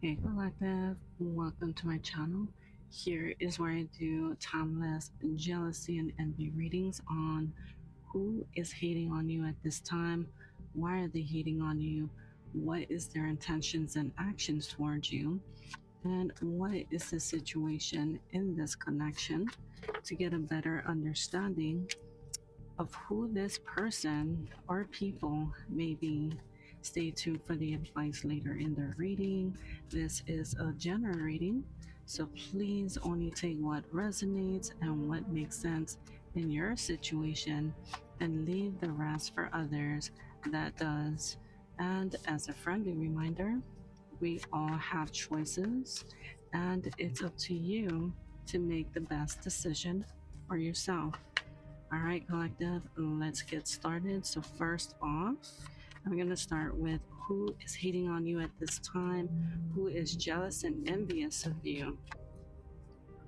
Hey Collective, welcome to my channel. Here is where I do timeless jealousy and envy readings on who is hating on you at this time, why are they hating on you, what is their intentions and actions towards you, and what is the situation in this connection to get a better understanding of who this person or people may be. Stay tuned for the advice later in the reading. This is a general reading, so please only take what resonates and what makes sense in your situation and leave the rest for others that does. And as a friendly reminder, we all have choices, and it's up to you to make the best decision for yourself. All right, collective, let's get started. So, first off, I'm going to start with who is hating on you at this time, who is jealous and envious of you.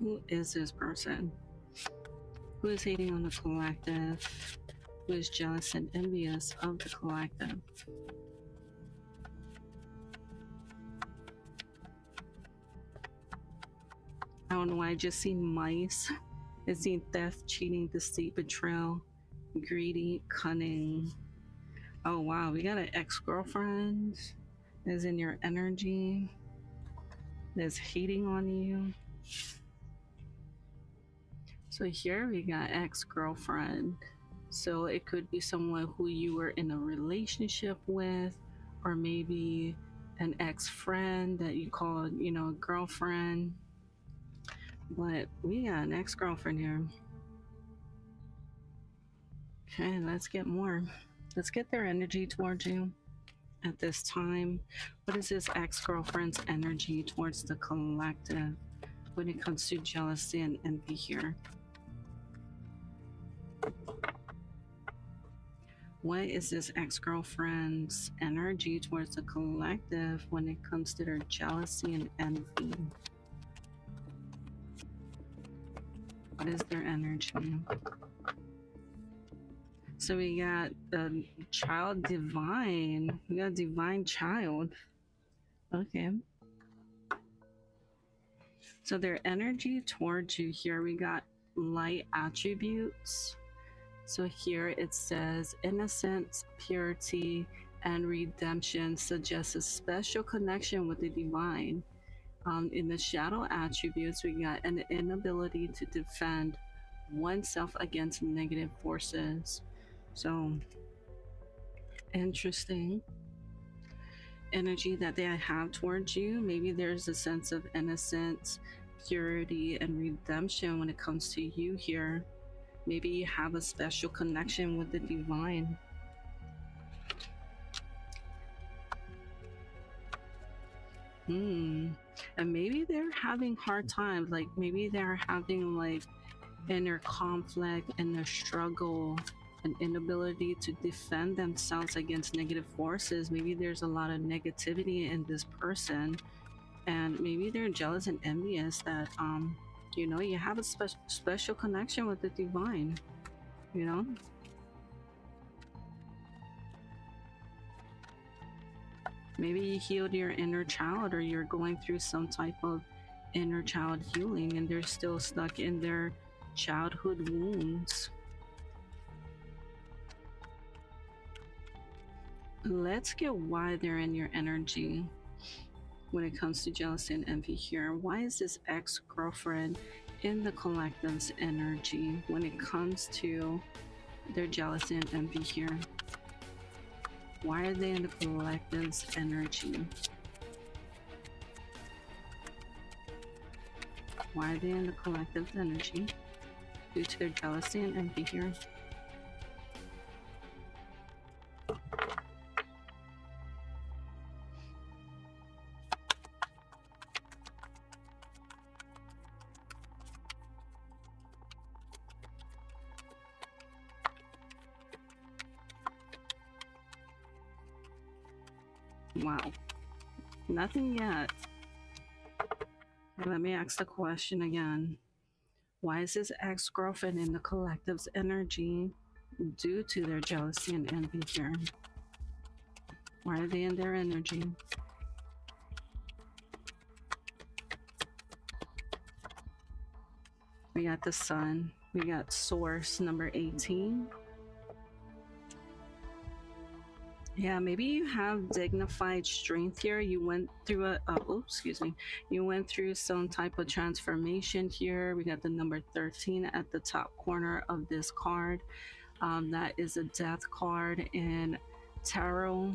Who is this person? Who is hating on the collective? Who is jealous and envious of the collective? I don't know why I just seen mice. I seen theft, cheating, deceit, betrayal, greedy, cunning. Oh wow, we got an ex-girlfriend that's in your energy, that's hating on you. So here we got ex-girlfriend. So it could be someone who you were in a relationship with, or maybe an ex-friend that you called, a girlfriend. But we got an ex-girlfriend here. Okay, let's get more. Let's get their energy towards you at this time. What is this ex-girlfriend's energy towards the collective when it comes to jealousy and envy here? What is this ex-girlfriend's energy towards the collective when it comes to their jealousy and envy? What is their energy? So we got the child divine. We got divine child. Okay. So their energy towards you here, we got light attributes. So here it says innocence, purity, and redemption suggests a special connection with the divine. In the shadow attributes, we got an inability to defend oneself against negative forces. So interesting energy that they have towards you. Maybe there's a sense of innocence, purity, and redemption when it comes to you here. Maybe you have a special connection with the divine. And maybe they're having hard times, like maybe they're having like inner conflict, inner struggle, an inability to defend themselves against negative forces. Maybe there's a lot of negativity in this person, and maybe they're jealous and envious that you have a special connection with the divine. Maybe you healed your inner child, or you're going through some type of inner child healing and they're still stuck in their childhood wounds. Let's get why they're in your energy when it comes to jealousy and envy here. Why is this ex-girlfriend in the collective's energy when it comes to their jealousy and envy here? Why are they in the collective's energy? Why are they in the collective's energy due to their jealousy and envy here? Wow, nothing yet. Let me ask the question again. Why is this ex-girlfriend in the collective's energy due to their jealousy and envy here? Why are they in their energy? We got the sun. We got source number 18. Yeah, maybe you have dignified strength here. You went through a, excuse me. You went through some type of transformation here. We got the number 13 at the top corner of this card. That is a death card, and tarot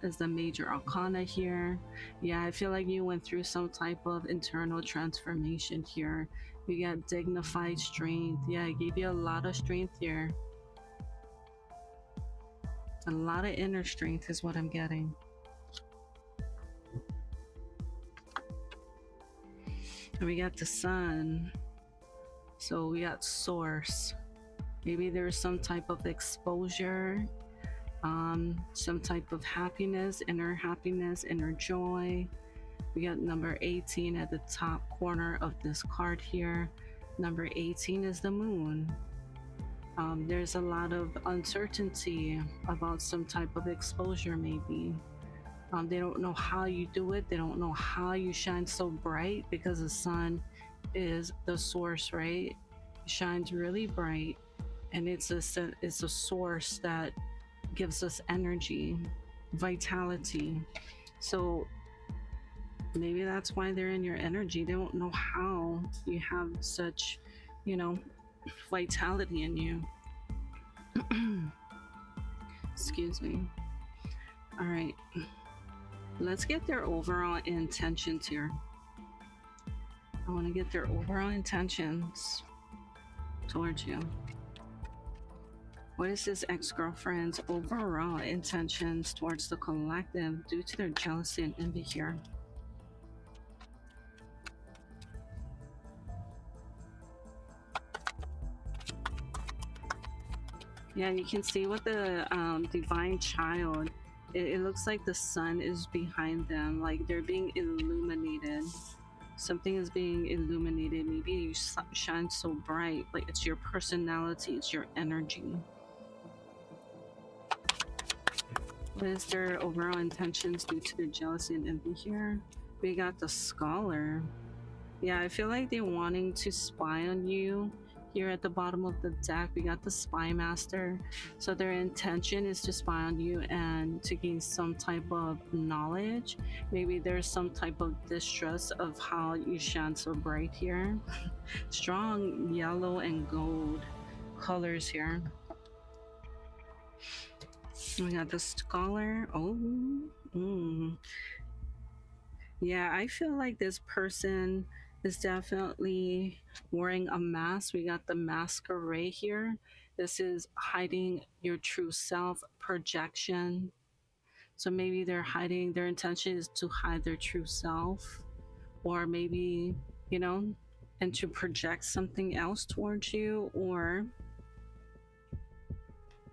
is the major arcana here. Yeah, I feel like you went through some type of internal transformation here. We got dignified strength. Yeah, it gave you a lot of strength here. A lot of inner strength is what I'm getting. And we got the sun. So we got source. Maybe there's some type of exposure, some type of happiness, inner joy. We got number 18 at the top corner of this card here. Number 18 is the moon. There's a lot of uncertainty about some type of exposure, maybe. They don't know how you do it. They don't know how you shine so bright, because the sun is the source, right? It shines really bright, and it's a source that gives us energy, vitality. So maybe that's why they're in your energy. They don't know how you have such, vitality in you. Excuse me. All right, let's get their overall intentions here. I want to get their overall intentions towards you. What is this ex-girlfriend's overall intentions towards the collective due to their jealousy and envy here? Yeah, you can see with the divine child, it looks like the sun is behind them, like they're being illuminated. Something is being illuminated. Maybe you shine so bright, like it's your personality, it's your energy. What is their overall intentions due to their jealousy and envy here? We got the scholar. Yeah, I feel like they're wanting to spy on you. Here at the bottom of the deck, we got the spy master. So their intention is to spy on you and to gain some type of knowledge. Maybe there's some type of distrust of how you shine so bright here. Strong yellow and gold colors here. We got the scholar. Yeah, I feel like this person is definitely wearing a mask. We got the masquerade here. This is hiding your true self, projection. So maybe they're hiding, their intention is to hide their true self, or maybe, and to project something else towards you, or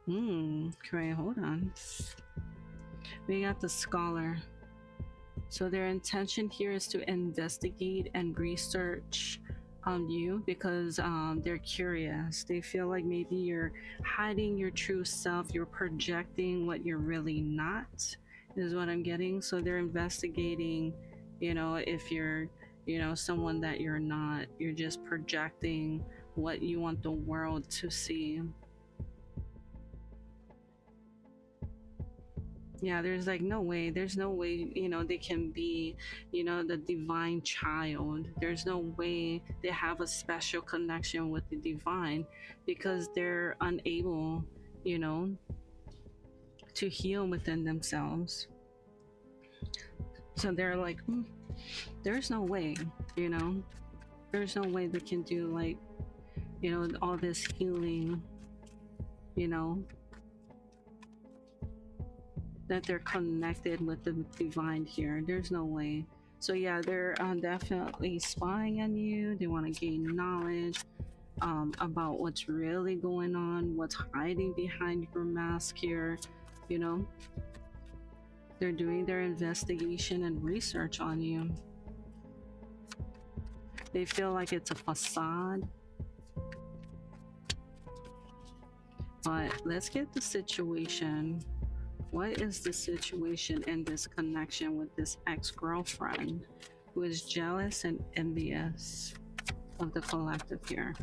okay, hold on. We got the scholar. So their intention here is to investigate and research on you, because they're curious. They feel like maybe you're hiding your true self, you're projecting what you're really not, is what I'm getting. So they're investigating, if you're, someone that you're not. You're just projecting what you want the world to see. Yeah, there's no way they can be, the divine child. There's no way they have a special connection with the divine, because they're unable, to heal within themselves. So they're like, there's no way, there's no way they can do all this healing, that they're connected with the divine here. There's no way. So yeah, they're definitely spying on you. They want to gain knowledge about what's really going on, what's hiding behind your mask here. They're doing their investigation and research on you. They feel like it's a facade. But let's get the situation. What is the situation in this connection with this ex-girlfriend who is jealous and envious of the collective here?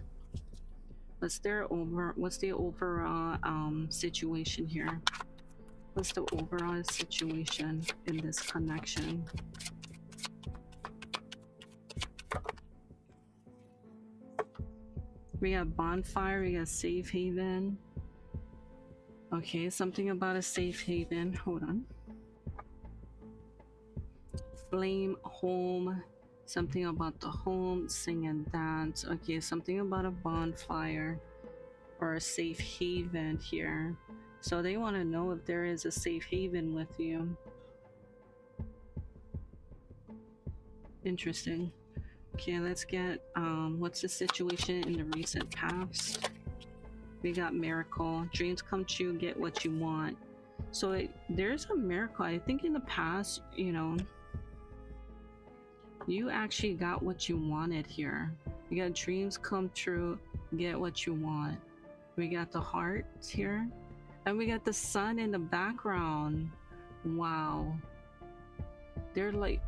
What's the overall situation here? What's the overall situation in this connection? We got bonfire, we got safe haven. Okay, something about a safe haven. Hold on. Flame, home, something about the home, sing and dance. Okay, something about a bonfire or a safe haven here. So they want to know if there is a safe haven with you. Interesting. Okay, let's get what's the situation in the recent past? We got miracle, dreams come true, get what you want. So there's a miracle. I think in the past, you know, you actually got what you wanted here. You got dreams come true, get what you want. We got the hearts here, and we got the sun in the background. Wow. They're like,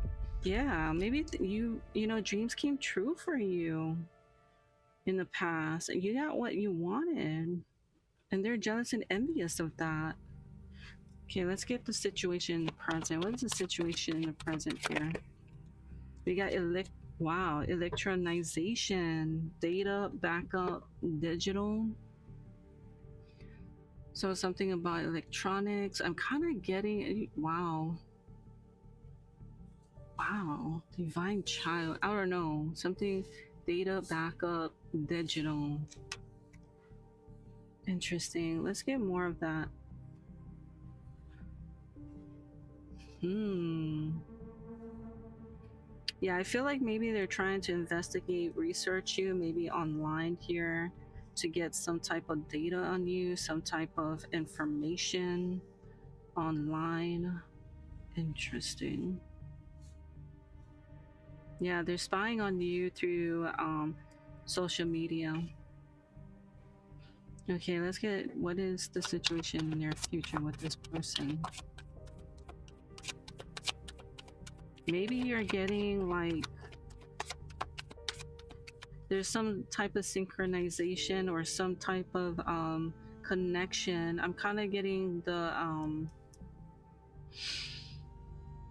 yeah, maybe you know, dreams came true for you in the past, and you got what you wanted, and they're jealous and envious of that. Okay, let's get the situation in the present. What is the situation in the present here? We got electronization, data, backup, digital. So something about electronics. I'm kind of getting, wow. Wow, divine child. I don't know. Something, data, backup, digital. Interesting. Let's get more of that. Yeah, I feel like maybe they're trying to investigate, research you, maybe online here, to get some type of data on you, some type of information online. Interesting. Yeah, they're spying on you through social media. Okay, let's get, what is the situation in the near future with this person? Maybe you're getting like, there's some type of synchronization or some type of connection. I'm kind of getting the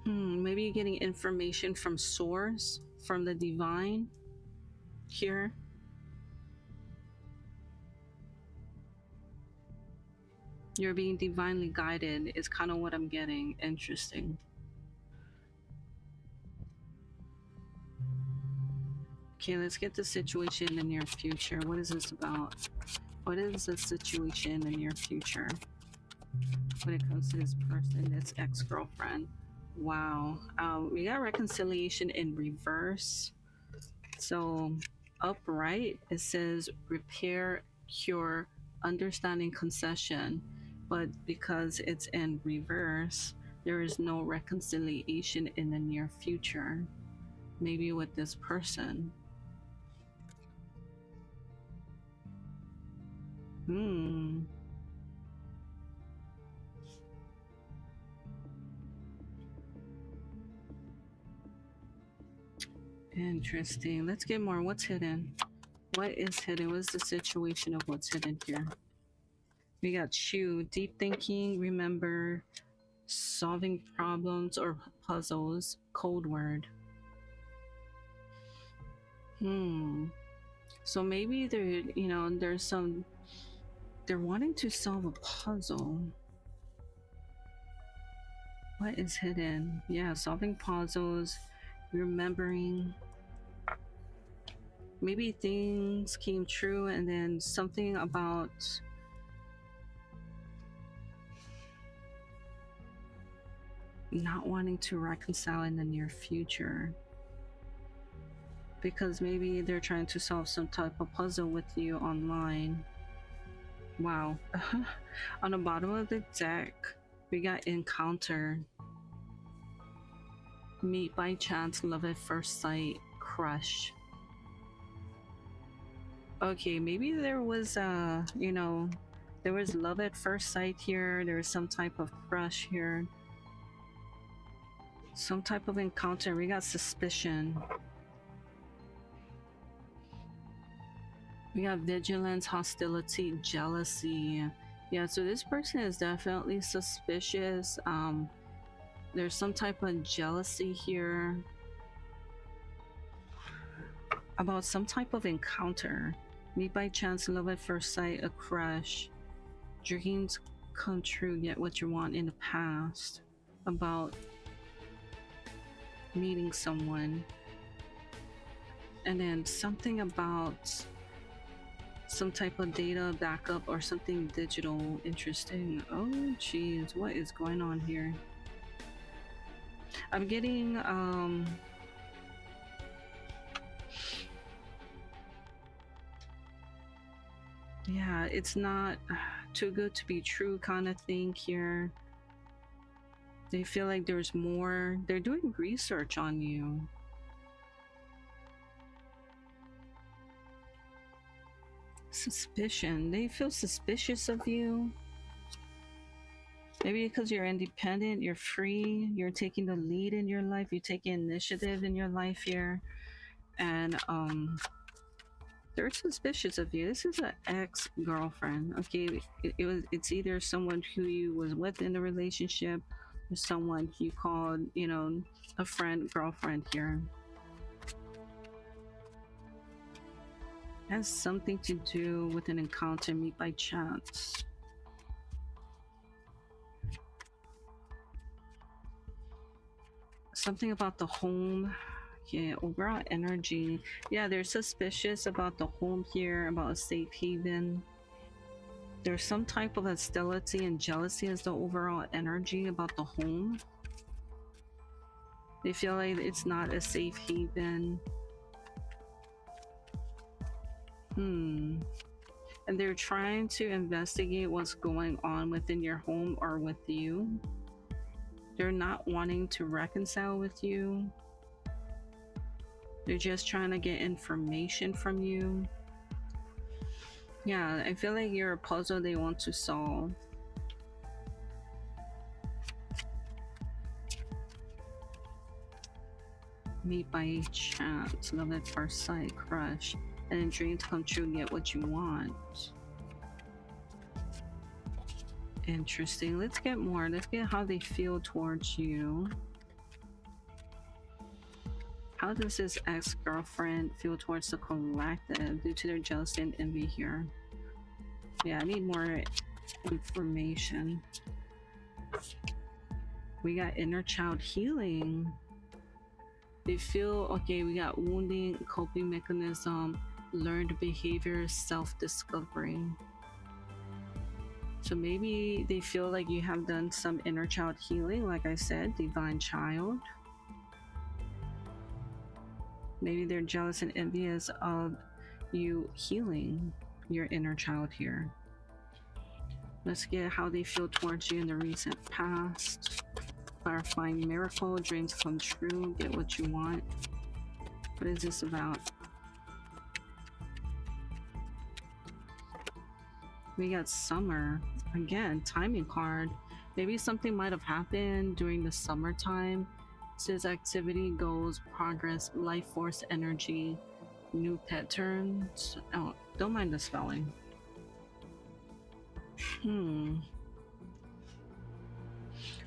maybe you're getting information from source, from the divine here. You're being divinely guided is kind of what I'm getting. Interesting. Okay, let's get the situation in the near future. What is this about? What is the situation in the near future when it comes to this person, this ex-girlfriend? Wow. We got reconciliation in reverse. So upright, it says repair, cure, understanding, concession. But because it's in reverse, there is no reconciliation in the near future. Maybe with this person. Interesting. Let's get more. What's hidden? What is hidden? What's the situation of what's hidden here? We got chew, deep thinking, remember, solving problems or puzzles, code word. So maybe they're, you know, there's some, they're wanting to solve a puzzle. What is hidden? Yeah, solving puzzles, remembering. Maybe things came true and then something about not wanting to reconcile in the near future. Because maybe they're trying to solve some type of puzzle with you online. Wow. On the bottom of the deck, we got encounter. Meet by chance, love at first sight, crush. Okay, maybe there was you know, there was love at first sight here. There was some type of crush here. Some type of encounter. We got suspicion. We got vigilance, hostility, jealousy. Yeah, so this person is definitely suspicious. There's some type of jealousy here about some type of encounter. Meet by chance, love at first sight, a crush, dreams come true, get what you want in the past. About meeting someone. And then something about some type of data backup or something digital. Interesting. Oh jeez, what is going on here? I'm getting yeah, it's not too good to be true kind of thing here. They feel like there's more. They're doing research on you. Suspicion. They feel suspicious of you. Maybe because you're independent, you're free, you're taking the lead in your life, you're taking initiative in your life here. And they're suspicious of you. This is an ex-girlfriend. Okay, it's either someone who you was with in the relationship or someone you called, you know, a friend, girlfriend here. It has something to do with an encounter, meet by chance. Something about the home. Yeah, overall energy. Yeah, they're suspicious about the home here, about a safe haven. There's some type of hostility and jealousy as the overall energy about the home. They feel like it's not a safe haven. And they're trying to investigate what's going on within your home or with you. They're not wanting to reconcile with you. They're just trying to get information from you. Yeah, I feel like you're a puzzle they want to solve. Meet by chance, love at first sight, crush, and then dreams come true, get what you want. Interesting. Let's get more. Let's get how they feel towards you. How does this ex-girlfriend feel towards the collective due to their jealousy and envy here? Yeah, I need more information. We got inner child healing. They feel okay. We got wounding, coping mechanism, learned behavior, self-discovery. So maybe they feel like you have done some inner child healing, like I said, divine child. Maybe they're jealous and envious of you healing your inner child here. Let's get how they feel towards you in the recent past. Clarifying miracle, dreams come true, get what you want. What is this about? We got summer. Again, timing card. Maybe something might have happened during the summertime. It says activity, goals, progress, life force, energy, new pet turns. Oh, don't mind the spelling.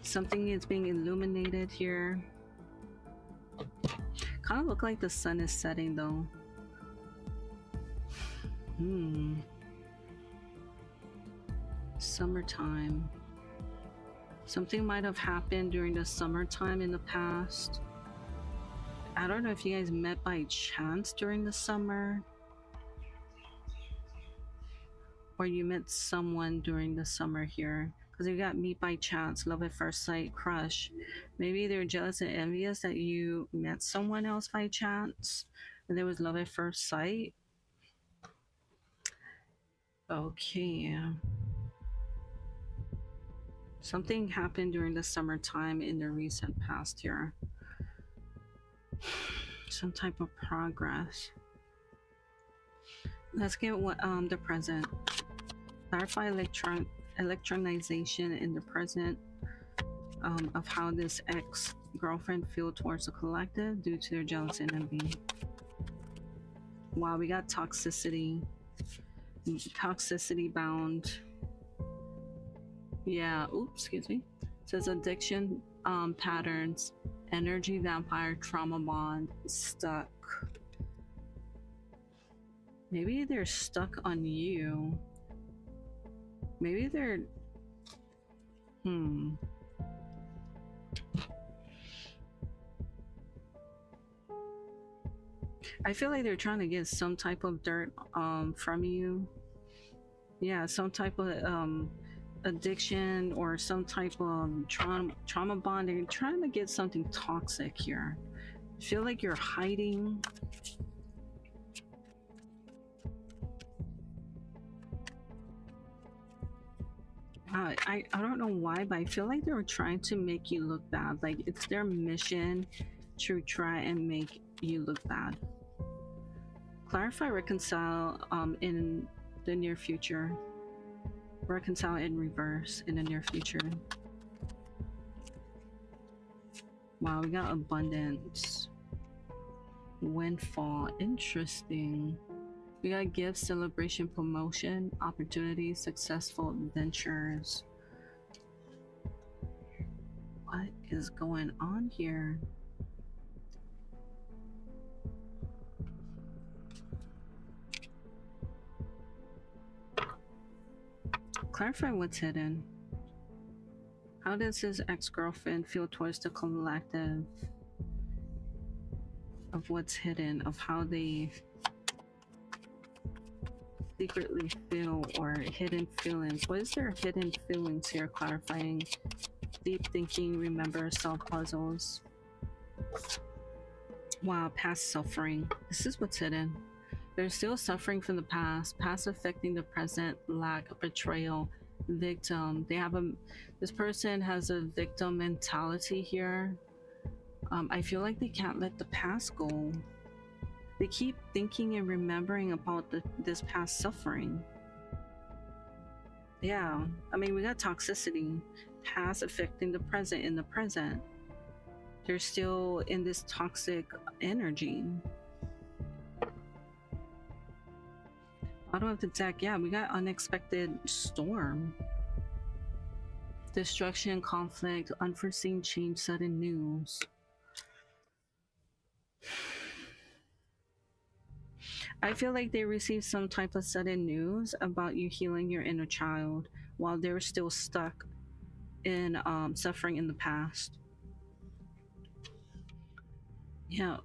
Something is being illuminated here. Kind of look like the sun is setting though. Summertime. Something might have happened during the summertime in the past. I don't know if you guys met by chance during the summer, or you met someone during the summer here. Because you got meet by chance, love at first sight, crush. Maybe they're jealous and envious that you met someone else by chance and there was love at first sight. Okay. Something happened during the summertime in the recent past here. Some type of progress. Let's get what the present. Clarify electronization in the present of how this ex-girlfriend feel towards the collective due to their jealousy and envy. Wow, we got toxicity. toxicity bound. Yeah, oops, excuse me. It says addiction patterns, energy vampire, trauma bond, stuck. Maybe they're stuck on you. Maybe they're I feel like they're trying to get some type of dirt from you. Yeah, some type of addiction or some type of trauma bond. They're trying to get something toxic here. I feel like you're hiding. I don't know why, but I feel like they're trying to make you look bad. Like it's their mission to try and make you look bad. Clarify, reconcile in the near future. Reconcile in reverse in the near future. Wow, we got abundance. Windfall, interesting. We got gifts, celebration, promotion, opportunities, successful ventures. What is going on here? Clarify what's hidden. How does his ex-girlfriend feel towards the collective of what's hidden, of how they secretly feel or hidden feelings? What is their hidden feelings here? Clarifying. Deep thinking, remember, solve puzzles. Wow, past suffering. This is what's hidden. They're still suffering from the past affecting the present, lack of betrayal, victim. They have this person has a victim mentality here. I feel like they can't let the past go. They keep thinking and remembering about this past suffering. Yeah, I mean, we got toxicity, past affecting the present. In the present, they're still in this toxic energy. Bottom of the deck, yeah, we got unexpected storm, destruction, conflict, unforeseen change, sudden news. I feel like they received some type of sudden news about you healing your inner child while they're still stuck in suffering in the past. Yeah.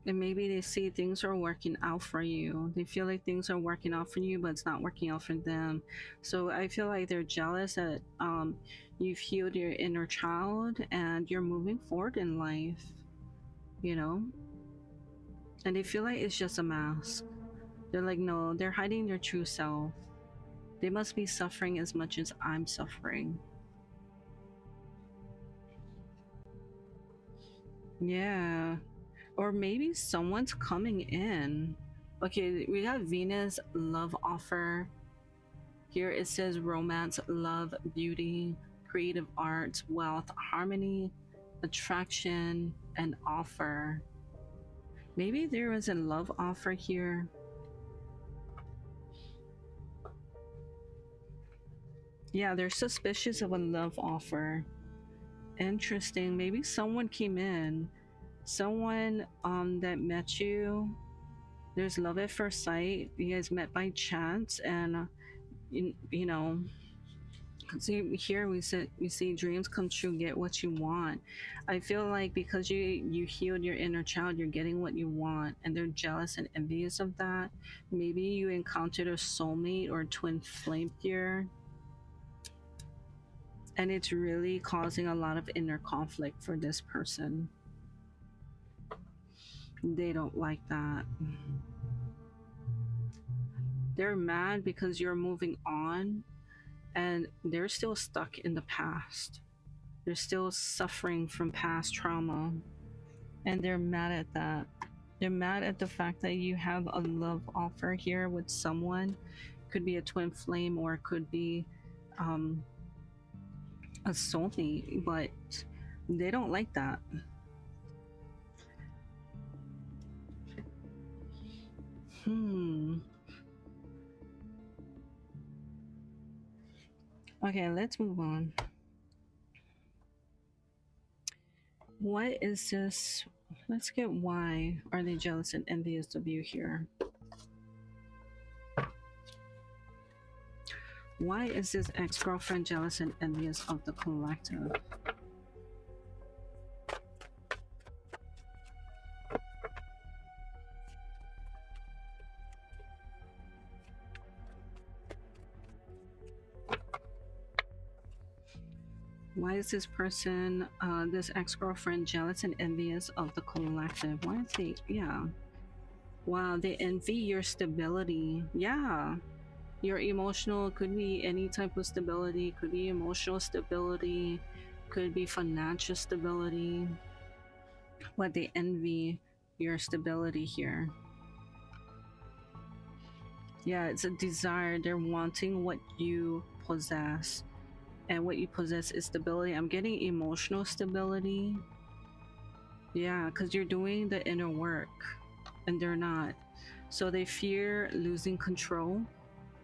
And maybe they see things are working out for you. They feel like things are working out for you, but it's not working out for them. So I feel like they're jealous that you've healed your inner child and you're moving forward in life, you know? And they feel like it's just a mask. They're like, no, they're hiding their true self. They must be suffering as much as I'm suffering. Yeah. Or maybe someone's coming in. Okay, we got Venus, love offer. Here it says romance, love, beauty, creative arts, wealth, harmony, attraction, and offer. Maybe there was a love offer here. Yeah, they're suspicious of a love offer. Interesting. Maybe someone came in. Someone that met you. There's love at first sight. You guys met by chance, and you know, see here we see dreams come true, get what you want. I feel like because you healed your inner child, you're getting what you want, and they're jealous and envious of that. Maybe you encountered a soulmate or a twin flame here, and it's really causing a lot of inner conflict for this person. They don't like that. They're mad because you're moving on and they're still stuck in the past. They're still suffering from past trauma and they're mad at that. They're mad at the fact that you have a love offer here with someone. Could be a twin flame or it could be a soulmate, but they don't like that. Okay, let's move on. What is this? Let's get why are they jealous and envious of you here? Why is this ex-girlfriend jealous and envious of the collective? Why is this person, this ex-girlfriend, jealous and envious of the collective? Why is they, yeah. Wow, they envy your stability. Yeah. Your emotional, could be any type of stability, could be emotional stability, could be financial stability. But they envy your stability here. Yeah, it's a desire. They're wanting what you possess. And what you possess is stability. I'm getting emotional stability. Yeah, because you're doing the inner work and they're not. So they fear losing control.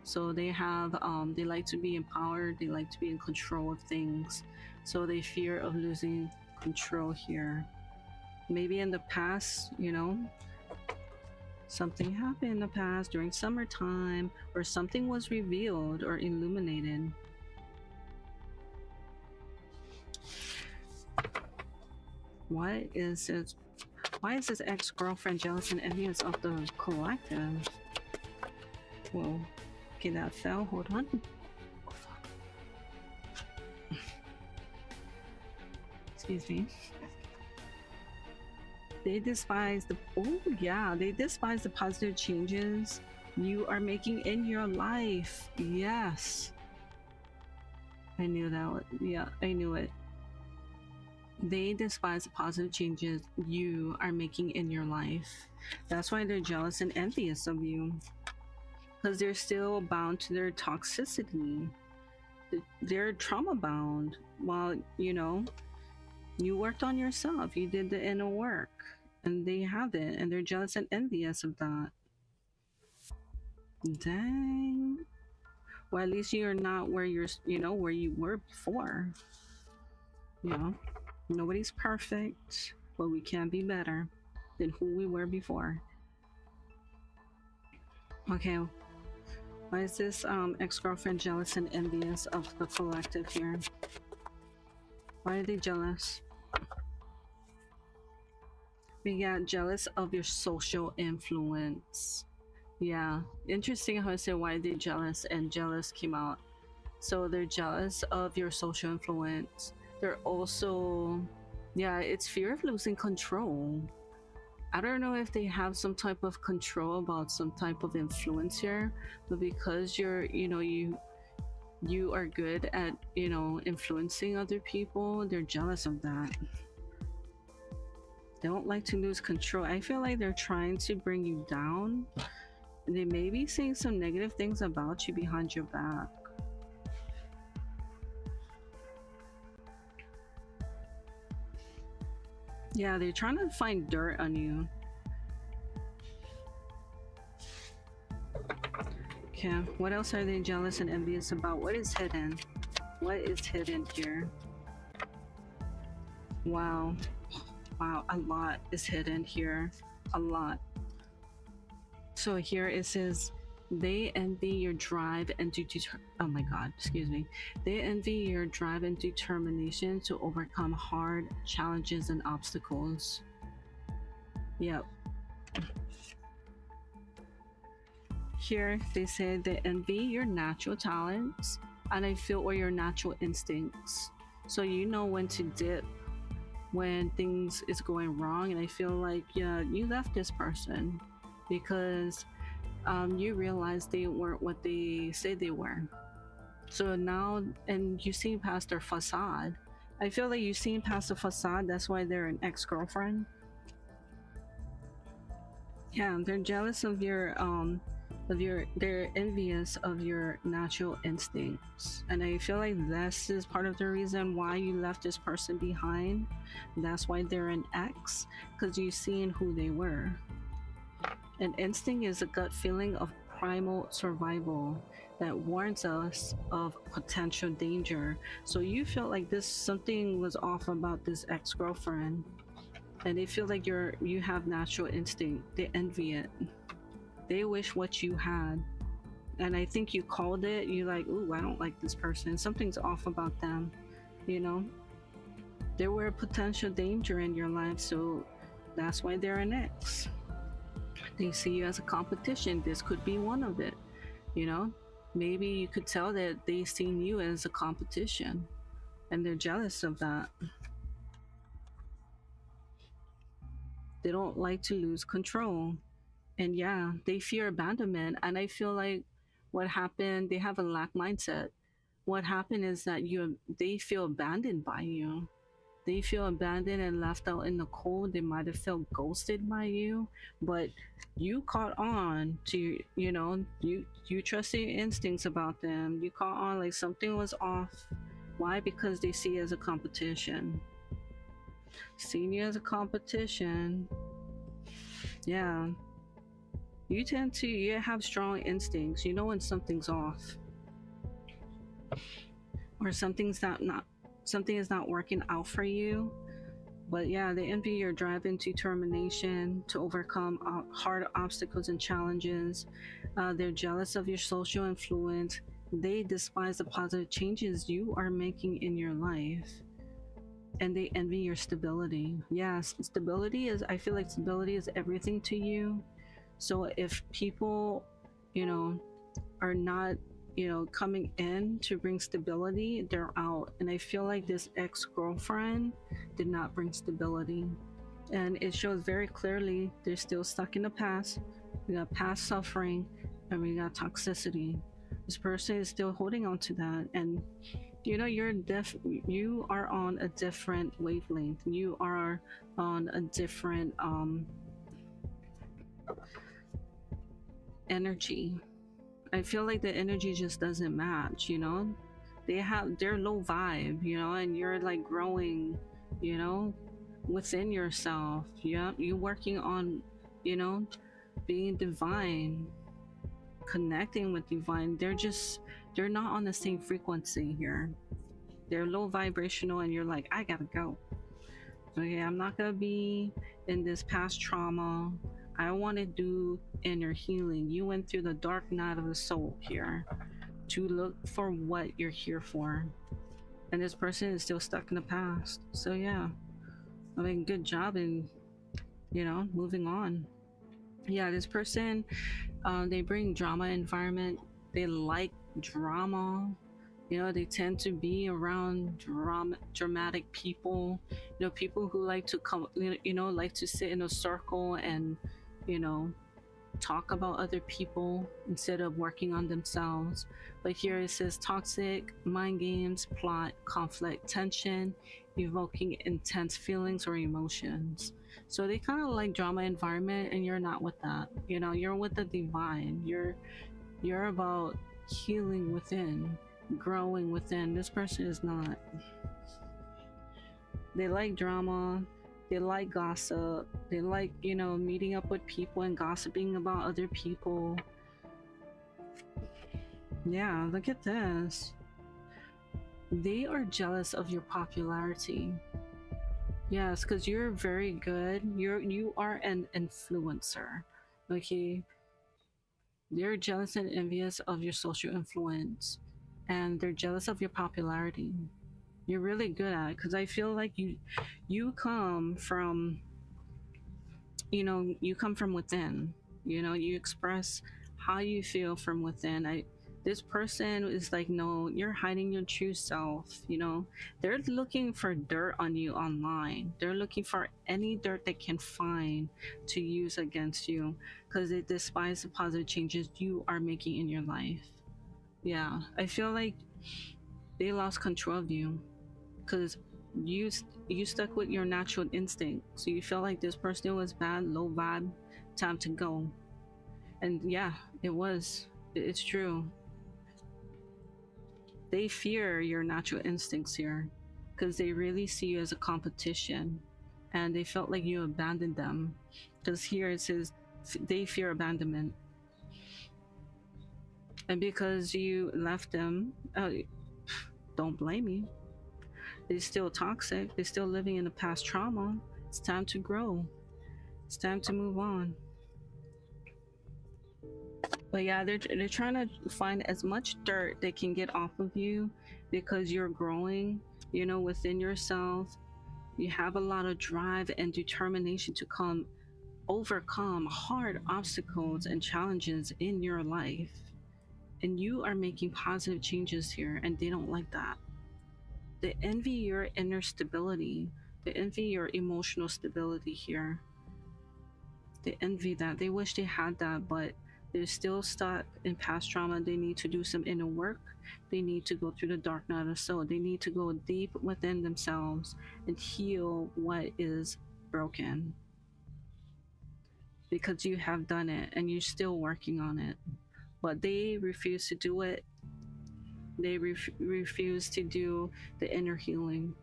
So they have, they like to be empowered. They like to be in control of things. So they fear of losing control here. Maybe in the past, you know, something happened in the past during summertime, or something was revealed or illuminated. Why is this ex-girlfriend jealous and envious of the collective? Whoa. Okay, that fell. Hold on. Oh, fuck. Excuse me. They despise the, oh yeah, they despise the positive changes you are making in your life. Yes. I knew that. Yeah, I knew it. They despise the positive changes you are making in your life. That's why they're jealous and envious of you. Because they're still bound to their toxicity. They're trauma bound. While, you know, you worked on yourself, you did the inner work, and they haven't, and they're jealous and envious of that. Dang. Well, at least you're not where you're, you know, where you were before. You know, nobody's perfect, but we can be better than who we were before. Okay, why is this ex-girlfriend jealous and envious of the collective here? Why are they jealous? We got jealous of your social influence. Yeah, interesting how I said why they jealous and jealous came out. So they're jealous of your social influence. They're also, yeah, it's fear of losing control. I don't know if they have some type of control about some type of influence here, but because you're, you know, you are good at, you know, influencing other people, they're jealous of that. They don't like to lose control. I feel like they're trying to bring you down. They may be saying some negative things about you behind your back. Yeah, they're trying to find dirt on you. Okay, what else are they jealous and envious about? What is hidden? What is hidden here? Wow. Wow, a lot is hidden here. A lot. So here it says, they envy your drive and oh my god, excuse me. They envy your drive and determination to overcome hard challenges and obstacles. Yep. Here they say they envy your natural talents and I feel or your natural instincts. So you know when to dip when things is going wrong, and I feel like, yeah, you left this person because you realized they weren't what they say they were. So now, and you seen past their facade. I feel like you've seen past the facade. That's why they're an ex-girlfriend. Yeah, they're jealous of your they're envious of your natural instincts, and I feel like this is part of the reason why you left this person behind. That's why they're an ex, because you've seen who they were. An instinct is a gut feeling of primal survival that warns us of potential danger. So you felt like this something was off about this ex-girlfriend, and they feel like you have natural instinct. They envy it. They wish what you had. And I think you called it. You're like, ooh, I don't like this person. Something's off about them. You know, there were potential danger in your life, so that's why they're an ex. They see you as a competition. This could be one of it. You know, maybe you could tell that they seen you as a competition, and they're jealous of that. They don't like to lose control. And yeah, they fear abandonment. And I feel like what happened, they have a lack mindset. What happened is that they feel abandoned by you. They feel abandoned and left out in the cold. They might have felt ghosted by you, but you caught on to, you trusted your instincts about them. You caught on like something was off. Why? Because they see you as a competition. Seeing you as a competition, yeah, you have strong instincts. You know when something's off, or something is not working out for you. But yeah, they envy your drive and determination to overcome hard obstacles and challenges. They're jealous of your social influence. They despise the positive changes you are making in your life. And they envy your stability. Yes, I feel like stability is everything to you. So if people, are not, coming in to bring stability, they're out. And I feel like this ex-girlfriend did not bring stability. And it shows very clearly they're still stuck in the past. We got past suffering and we got toxicity. This person is still holding on to that. And you are on a different wavelength. You are on a different energy. I feel like the energy just doesn't match. They're low vibe, and you're like growing, within yourself. Yeah, you working on, being divine, connecting with divine. They're not on the same frequency here. They're low vibrational, and you're like, I gotta go. Okay, I'm not gonna be in this past trauma. I want to do inner healing. You went through the dark night of the soul here to look for what you're here for. And this person is still stuck in the past. So yeah, I mean, good job in, moving on. Yeah, this person, they bring drama environment. They like drama. They tend to be around dramatic people. People who like to come, like to sit in a circle and, talk about other people instead of working on themselves. But here it says toxic, mind games, plot, conflict, tension, evoking intense feelings or emotions. So they kind of like drama environment, and you're not with that. You're with the divine. You're about healing within, growing within. This person is not. They like drama. They like gossip. They like, meeting up with people and gossiping about other people. Yeah, look at this. They are jealous of your popularity. Yes, because you're very good. You are an influencer. Okay. They're jealous and envious of your social influence. And they're jealous of your popularity. You're really good at it, because I feel like you come from, you come from within. You express how you feel from within. This person is like, no, you're hiding your true self. They're looking for dirt on you online. They're looking for any dirt they can find to use against you, because they despise the positive changes you are making in your life. Yeah, I feel like they lost control of you, because you stuck with your natural instinct. So you felt like this person was bad, low vibe, time to go. And yeah, it's true. They fear your natural instincts here, because they really see you as a competition, and they felt like you abandoned them. Because here it says they fear abandonment. And because you left them, don't blame me. They're still toxic. They're still living in the past trauma. It's time to grow. It's time to move on. But yeah, they're trying to find as much dirt they can get off of you because you're growing, you know, within yourself. You have a lot of drive and determination to overcome hard obstacles and challenges in your life. And you are making positive changes here, and they don't like that. They envy your inner stability. They envy your emotional stability here. They envy that. They wish they had that, but they're still stuck in past trauma. They need to do some inner work. They need to go through the dark night of the soul. They need to go deep within themselves and heal what is broken. Because you have done it and you're still working on it. But they refuse to do it. They refuse to do the inner healing.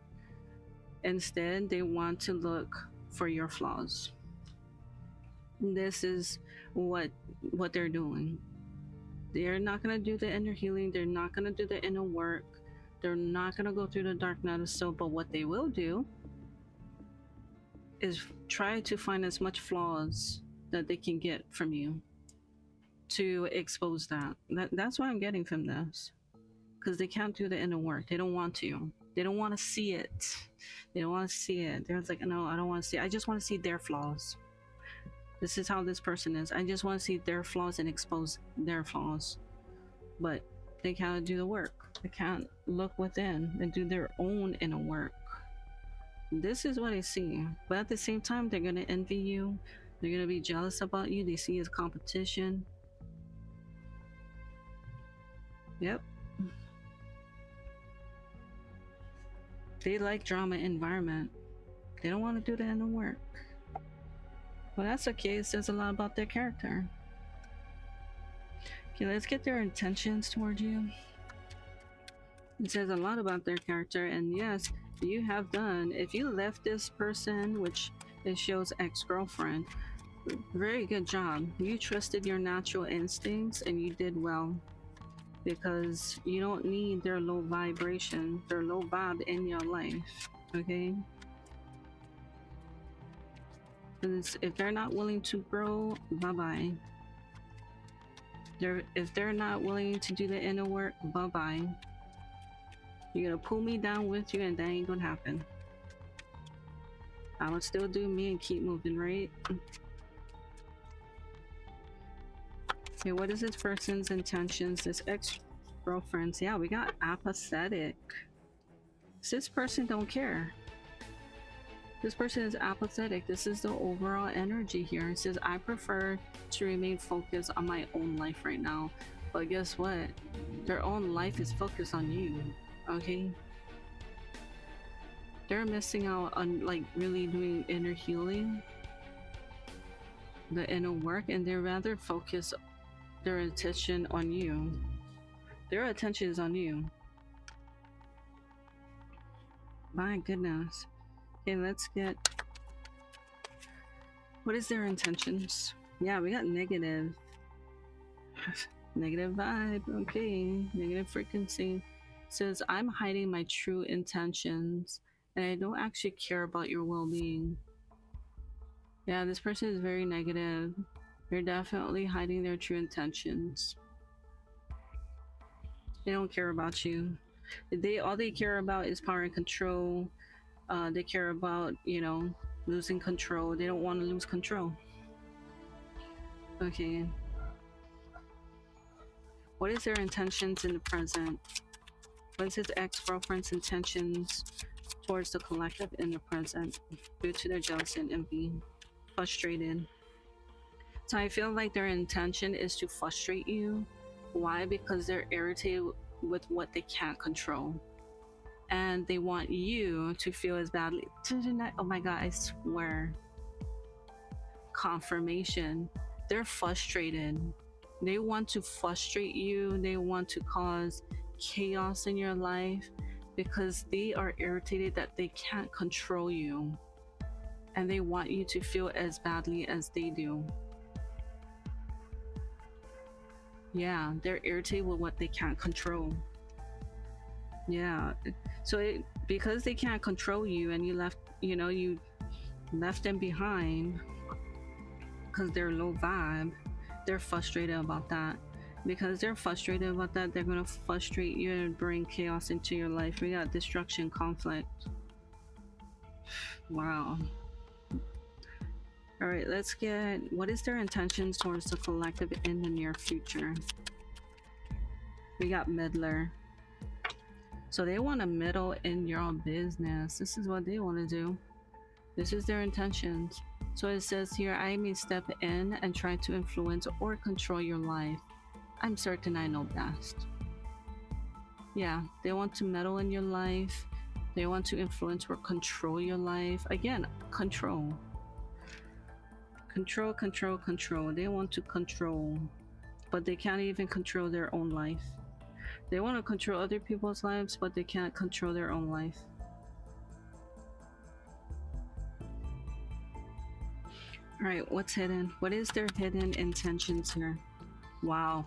Instead, they want to look for your flaws. This is what they're doing. They're not going to do the inner healing. They're not going to do the inner work. They're not going to go through the dark night of soul. But what they will do is try to find as much flaws that they can get from you to expose that. That's what I'm getting from this. Because they can't do the inner work. They don't want to. They don't want to see it. They don't want to see it. They're like, no, I don't want to see it. I just want to see their flaws. This is how this person is. I just want to see their flaws and expose their flaws. But they can't do the work. They can't look within and do their own inner work. This is what I see. But at the same time, they're going to envy you. They're going to be jealous about you. They see you as competition. Yep. They like drama environment. They don't want to do the inner work. Well, that's okay. It says a lot about their character. Okay, let's get their intentions towards you. It says a lot about their character, and yes, you have done. If you left this person, which it shows ex-girlfriend, very good job. You trusted your natural instincts and you did well. Because you don't need their low vibration, their low vibe in your life, okay? Because if they're not willing to grow, bye-bye. If they're not willing to do the inner work, bye-bye. You're gonna pull me down with you and that ain't gonna happen. I would still do me and keep moving, right? Okay, what is this person's intentions? This ex-girlfriend's, yeah, we got apathetic. This person don't care. This person is apathetic. This is the overall energy here. It says, I prefer to remain focused on my own life right now. But guess what? Their own life is focused on you, okay? They're missing out on like really doing inner healing, the inner work, and they're rather focused their attention on you. Their attention is on you. My goodness. Okay, let's get... What is their intentions? Yeah, we got negative. Negative vibe. Okay, negative frequency. Says, I'm hiding my true intentions and I don't actually care about your well-being. Yeah, this person is very negative. They're definitely hiding their true intentions. They don't care about you. All they care about is power and control. They care about, you know, losing control. They don't want to lose control. Okay. What is their intentions in the present? What is his ex-girlfriend's intentions towards the collective in the present due to their jealousy and envy? Frustrated. So I feel like their intention is to frustrate you. Why? Because they're irritated with what they can't control. And they want you to feel as badly. Oh my god, I swear. Confirmation. They're frustrated. They want to frustrate you. They want to cause chaos in your life because they are irritated that they can't control you. And they want you to feel as badly as they do. Yeah, they're irritated with what they can't control. Yeah. So because they can't control you and you left, you know, you left them behind because they're low vibe, they're frustrated about that. Because they're frustrated about that, they're gonna frustrate you and bring chaos into your life. We got destruction, conflict. Wow. All right, let's get what is their intentions towards the collective in the near future. We got meddler. So they want to meddle in your business. This is what they want to do. This is their intentions. So it says here, I may step in and try to influence or control your life. I'm certain I know best. Yeah, they want to meddle in your life. They want to influence or control your life. Again, control. Control, control, control. They want to control, but they can't even control their own life. They want to control other people's lives, but they can't control their own life. All right, what's hidden? What is their hidden intentions here? Wow.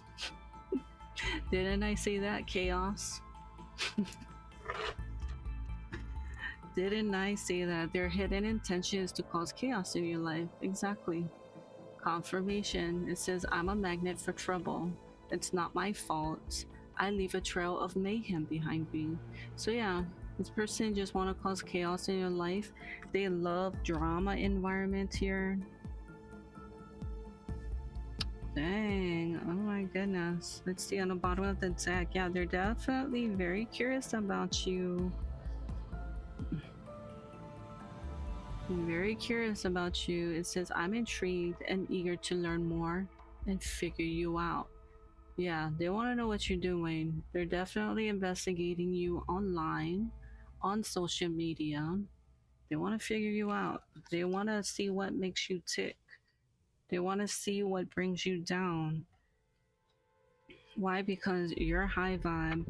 Didn't I say that? Chaos. Didn't I say that? Their hidden intention is to cause chaos in your life. Exactly. Confirmation. It says, I'm a magnet for trouble. It's not my fault. I leave a trail of mayhem behind me. So yeah, this person just want to cause chaos in your life. They love drama environment here. Dang, oh my goodness. Let's see on the bottom of the deck. Yeah, they're definitely very curious about you. Very curious about you. It says, I'm intrigued and eager to learn more and figure you out. Yeah, they want to know what you're doing. They're definitely investigating you online, on social media. They want to figure you out. They want to see what makes you tick. They want to see what brings you down. Why? Because you're high vibe.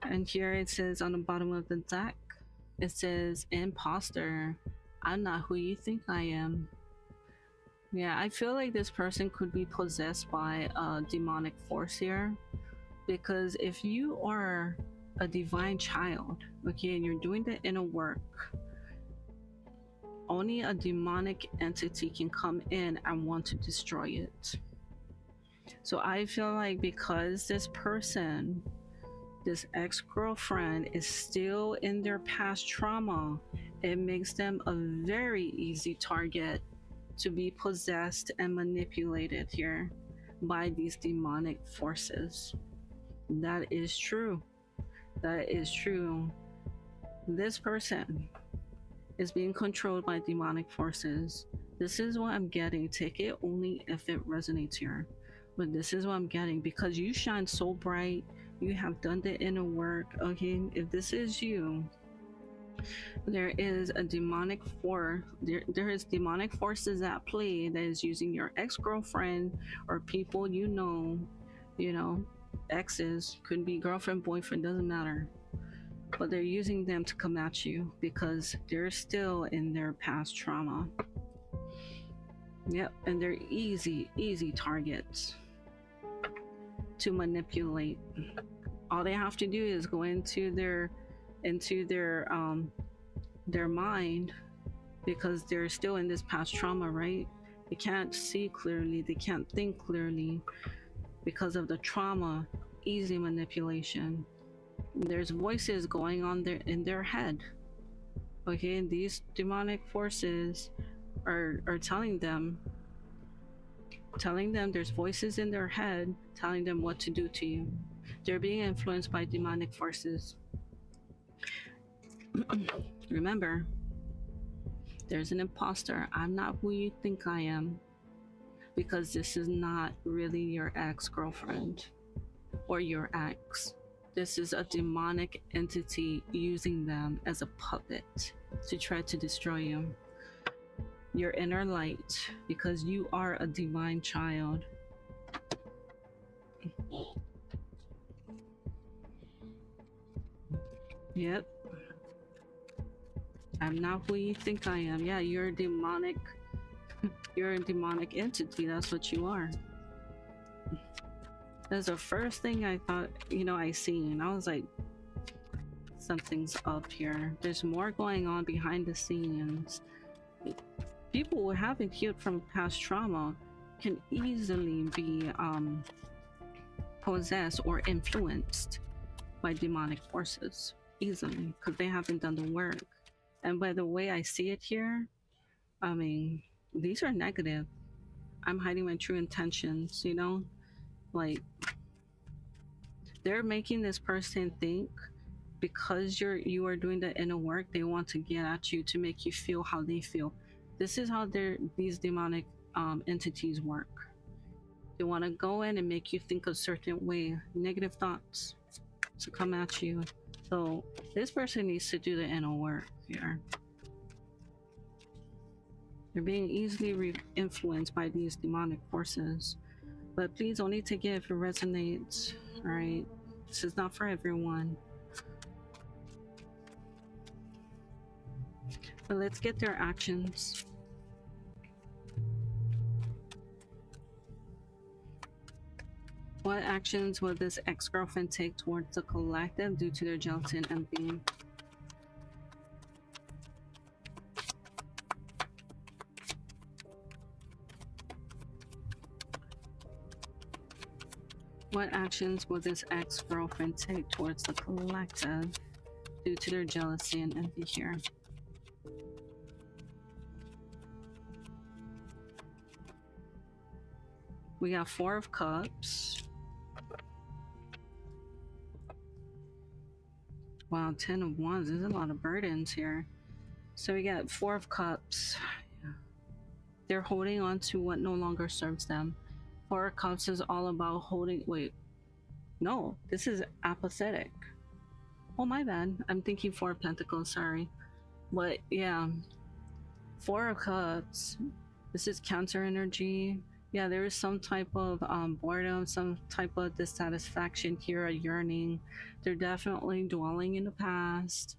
And here it says on the bottom of the deck, it says, imposter. I'm not who you think I am. Yeah, I feel like this person could be possessed by a demonic force here. Because if you are a divine child, okay, and you're doing the inner work, only a demonic entity can come in and want to destroy it. So I feel like because this person, this ex-girlfriend, is still in their past trauma, it makes them a very easy target to be possessed and manipulated here by these demonic forces. That is true. That is true. This person is being controlled by demonic forces. This is what I'm getting. Take it only if it resonates here. But this is what I'm getting because you shine so bright. You have done the inner work. Okay, if this is you, there is a demonic force. There is demonic forces at play that is using your ex-girlfriend or people you know, exes, could be girlfriend, boyfriend, doesn't matter. But they're using them to come at you because they're still in their past trauma. Yep, and they're easy targets to manipulate. All they have to do is go into their mind, because they're still in this past trauma, right? They can't see clearly, they can't think clearly because of the trauma. Easy manipulation. There's voices going on there in their head. Okay, and these demonic forces are telling them there's voices in their head telling them what to do to you. They're being influenced by demonic forces. Remember, there's an imposter. I'm not who you think I am, because this is not really your ex-girlfriend or your ex. This is a demonic entity using them as a puppet to try to destroy you. Your inner light, because you are a divine child. Yep. I'm not who you think I am. Yeah, you're a demonic you're a demonic entity. That's what you are. That's the first thing I thought, you know, I seen. I was like, something's up here. There's more going on behind the scenes. People who haven't healed from past trauma can easily be possessed or influenced by demonic forces. Easily, because they haven't done the work. And by the way I see it here, I mean, these are negative. I'm hiding my true intentions, you know? Like, they're making this person think because you are doing the inner work, they want to get at you to make you feel how they feel. This is how these demonic entities work. They want to go in and make you think a certain way, negative thoughts to come at you. So this person needs to do the inner work here. They're being easily influenced by these demonic forces. But please only take it if it resonates, alright? This is not for everyone. But let's get their actions. What actions will this ex-girlfriend take towards the collective due to their jealousy and envy? What actions will this ex-girlfriend take towards the collective due to their jealousy and envy here? We got 4 of Cups. Wow, 10 of Wands. There's a lot of burdens here. So we got 4 of Cups. They're holding on to what no longer serves them. 4 of Cups is all about holding... Wait. No, this is apathetic. Oh, my bad. I'm thinking 4 of Pentacles, sorry. But yeah. 4 of Cups. This is Cancer energy. Yeah, there is some type of boredom, some type of dissatisfaction here, a yearning. They're definitely dwelling in the past.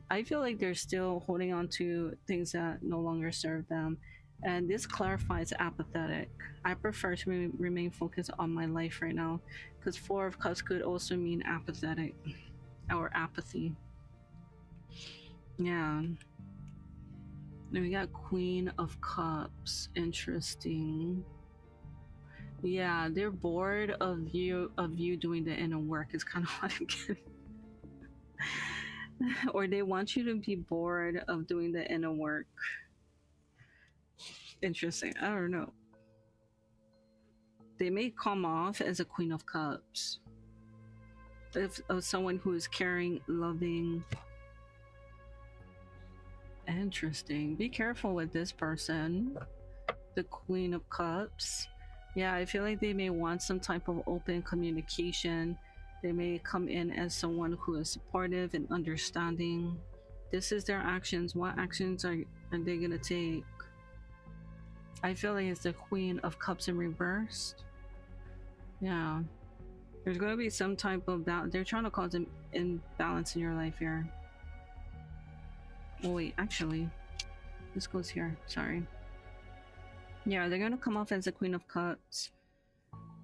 I feel like they're still holding on to things that no longer serve them. And this clarifies apathetic. I prefer to remain focused on my life right now, because 4 of Cups could also mean apathetic or apathy. Yeah. Then we got Queen of Cups. Interesting. Yeah, they're bored of you doing the inner work is kind of what I'm getting. Or they want you to be bored of doing the inner work. Interesting. I don't know. They may come off as a Queen of Cups. Of someone who is caring, loving. Interesting. Be careful with this person. The Queen of Cups. Yeah, I feel like they may want some type of open communication. They may come in as someone who is supportive and understanding. This is their actions. What actions are they gonna take? I feel like it's the Queen of Cups in reverse. Yeah. There's gonna be some type of balance. They're trying to cause an imbalance in your life here. Oh wait, actually, this goes here. Sorry. Yeah, they're gonna come off as the Queen of Cups.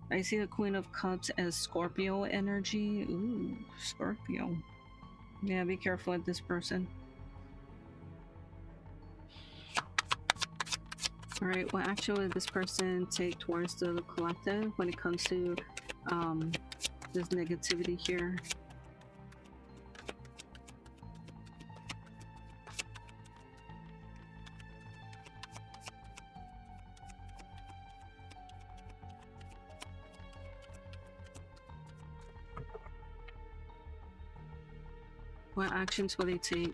I see the Queen of Cups as Scorpio energy. Ooh, Scorpio. Yeah, be careful with this person. Alright, what action would this person take towards the collective when it comes to this negativity here? What actions will they take?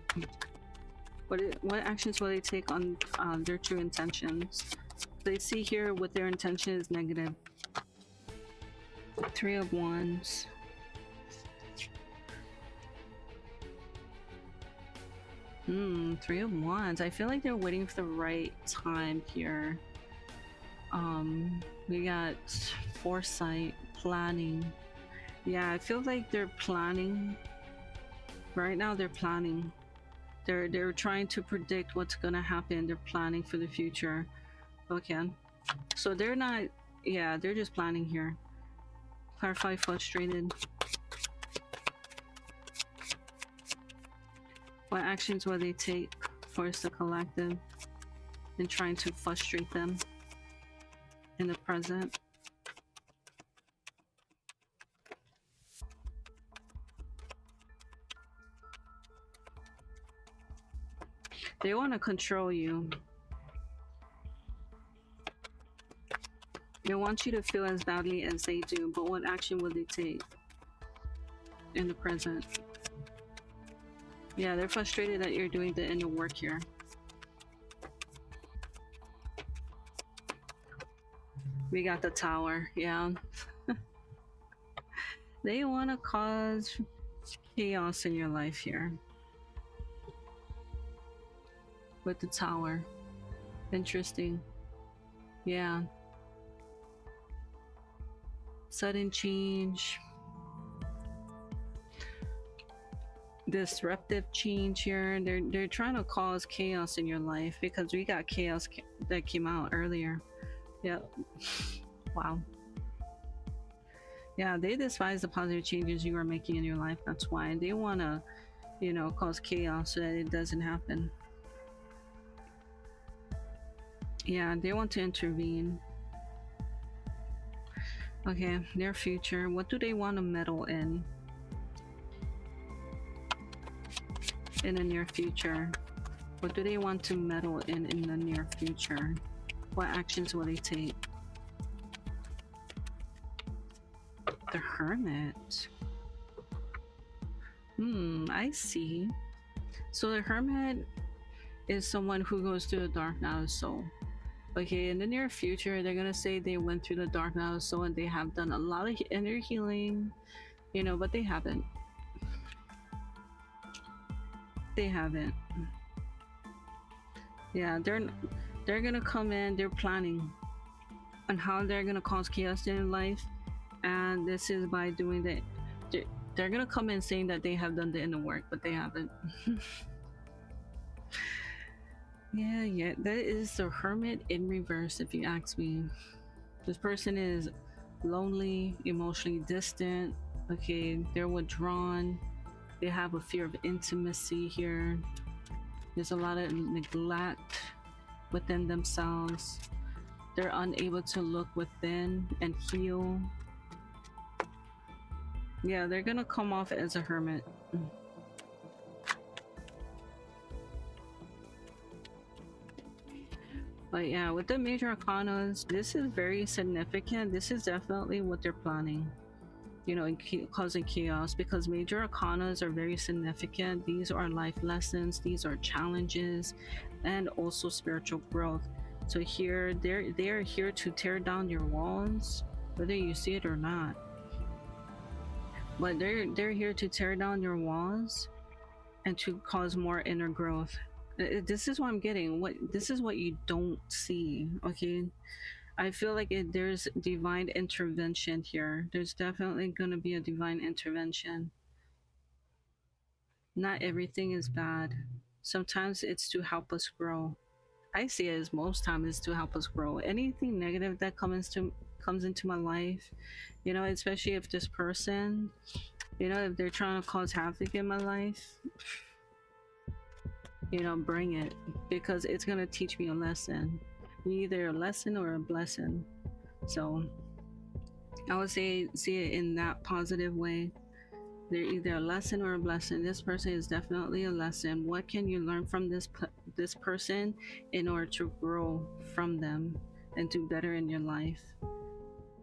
What actions will they take on their true intentions? They see here what their intention is negative. 3 of Wands. Three of Wands. I feel like they're waiting for the right time here. We got foresight, planning. Yeah, I feel like they're planning. Right now they're planning. They're trying to predict what's gonna happen. They're planning for the future. Okay. So they're not, yeah, they're just planning here. Clarify frustrated. What actions will they take for the collective in trying to frustrate them in the present? They want to control you. They want you to feel as badly as they do, but what action will they take in the present? Yeah, they're frustrated that you're doing the inner work here. We got the Tower, yeah. They want to cause chaos in your life here. With the Tower. Interesting. Yeah. Sudden change. Disruptive change here. They're trying to cause chaos in your life because we got chaos that came out earlier. Yeah. Wow. Yeah, they despise the positive changes you are making in your life. That's why they want to, you know, cause chaos so that it doesn't happen. Yeah, they want to intervene. Okay, their future. What do they want to meddle in the near future? What do they want to meddle in the near future? What actions will they take? The Hermit. I see. So the Hermit is someone who goes through the dark night of the soul. Okay, in the near future, they're gonna say they went through the dark night of the soul and they have done a lot of inner healing, you know, but they haven't. They haven't. Yeah, they're gonna come in. They're planning on how they're gonna cause chaos in their life, and this is by doing that. They're gonna come in saying that they have done the inner work, but they haven't. Yeah, that is the Hermit in reverse, if you ask me. This person is lonely, emotionally distant. Okay, they're withdrawn. They have a fear of intimacy here. There's a lot of neglect within themselves. They're unable to look within and heal. Yeah, they're gonna come off as a hermit. But yeah, with the major arcanas, this is very significant. This is definitely what they're planning, you know, in causing chaos, because major arcanas are very significant. These are life lessons, these are challenges, and also spiritual growth. So here, they're here to tear down your walls, whether you see it or not. But they're here to tear down your walls and to cause more inner growth. This is what I'm getting. This is what you don't see. Okay, I feel like there's divine intervention here. There's definitely going to be a divine intervention. Not everything is bad. Sometimes it's to help us grow. I see it as most times is to help us grow. Anything negative that comes into my life, you know, especially if this person, you know, if they're trying to cause havoc in my life, you know, bring it, because it's gonna teach me a lesson. Either a lesson or a blessing. So I would say see it in that positive way. They're either a lesson or a blessing. This person is definitely a lesson. What can you learn from this person in order to grow from them and do better in your life?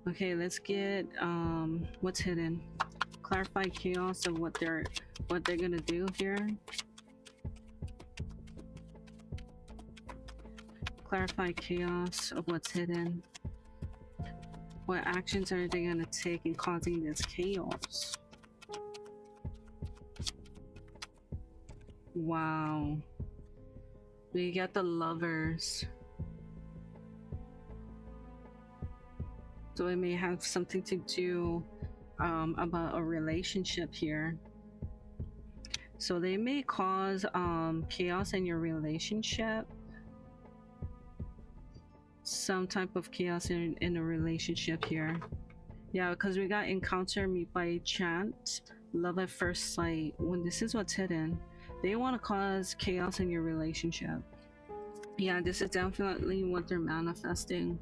Okay, let's get what's hidden. Clarify chaos of what they're gonna do here. Clarify chaos of what's hidden. What actions are they gonna take in causing this chaos? Wow. We got the Lovers. So it may have something to do about a relationship here. So they may cause chaos in your relationship. Some type of chaos in a relationship here. Yeah, because we got encounter me by chance, love at first sight. When this is what's hidden, they want to cause chaos in your relationship. Yeah, this is definitely what they're manifesting.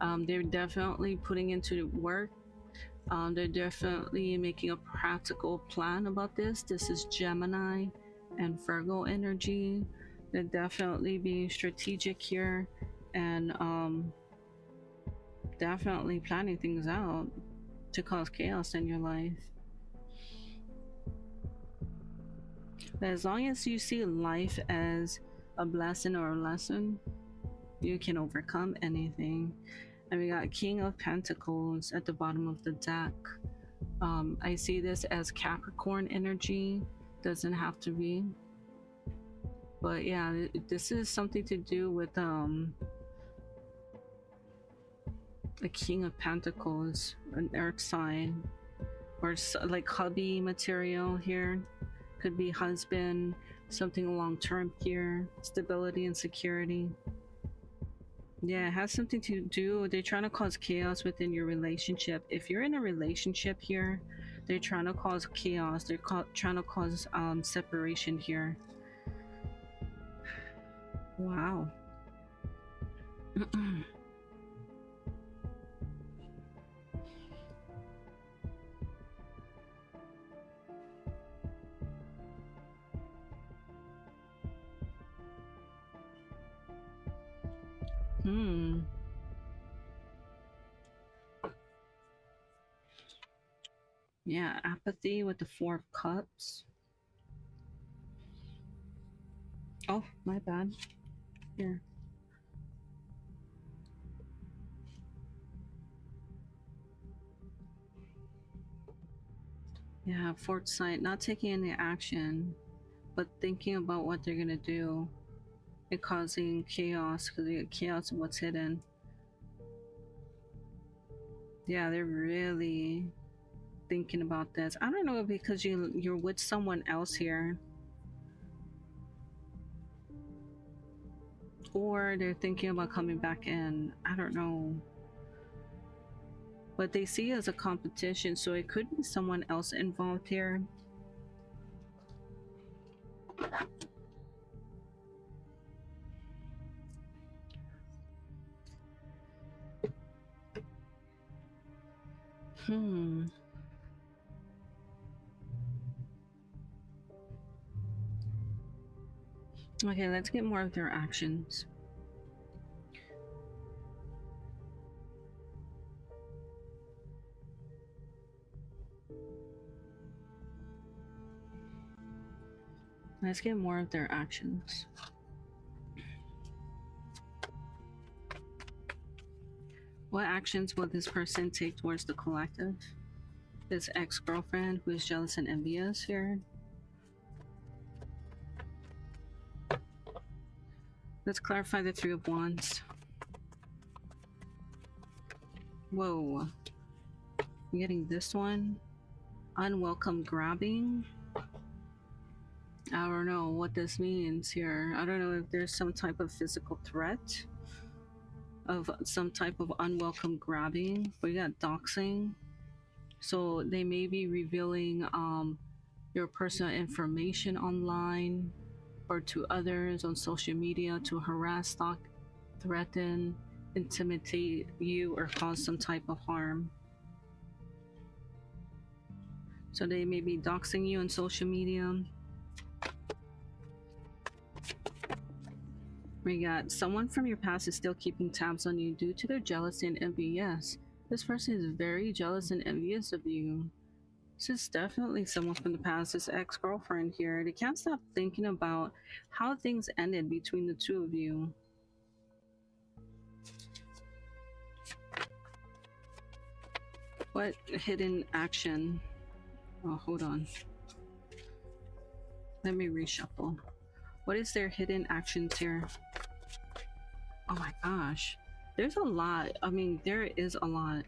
They're definitely putting into work. They're definitely making a practical plan about this. This is Gemini and Virgo energy. They're definitely being strategic here and definitely planning things out to cause chaos in your life. But as long as you see life as a blessing or a lesson, you can overcome anything. And we got King of Pentacles at the bottom of the deck. I see this as Capricorn energy. Doesn't have to be. But yeah, this is something to do with the King of Pentacles, an earth sign, or like hubby material here. Could be husband, something long term here, stability and security. Yeah, it has something to do. They're trying to cause chaos within your relationship. If you're in a relationship here, they're trying to cause chaos. They're trying to cause separation here. Wow. Hmm. Yeah, apathy with the Four of Cups. Oh, my bad. Here. Yeah, foresight, not taking any action, but thinking about what they're gonna do and causing chaos because they get chaos of what's hidden. Yeah, they're really thinking about this. I don't know, because you're with someone else here, or they're thinking about coming back in. I don't know, but they see it as a competition, so it could be someone else involved here. Okay, let's get more of their actions. Let's get more of their actions. What actions will this person take towards the collective? This ex-girlfriend who is jealous and envious here. Let's clarify the Three of Wands. Whoa. I'm getting this one. Unwelcome grabbing. I don't know what this means here. I don't know if there's some type of physical threat of some type of unwelcome grabbing. We got doxing. So they may be revealing your personal information online or to others on social media to harass, stalk, threaten, intimidate you, or cause some type of harm. So they may be doxing you on social media. We got someone from your past is still keeping tabs on you due to their jealousy and envy. Yes, this person is very jealous and envious of you. This is definitely someone from the past, this ex-girlfriend here. They can't stop thinking about how things ended between the two of you. What hidden action? Oh, hold on. Let me reshuffle. What is their hidden actions here? Oh my gosh. There's a lot. I mean, there is a lot.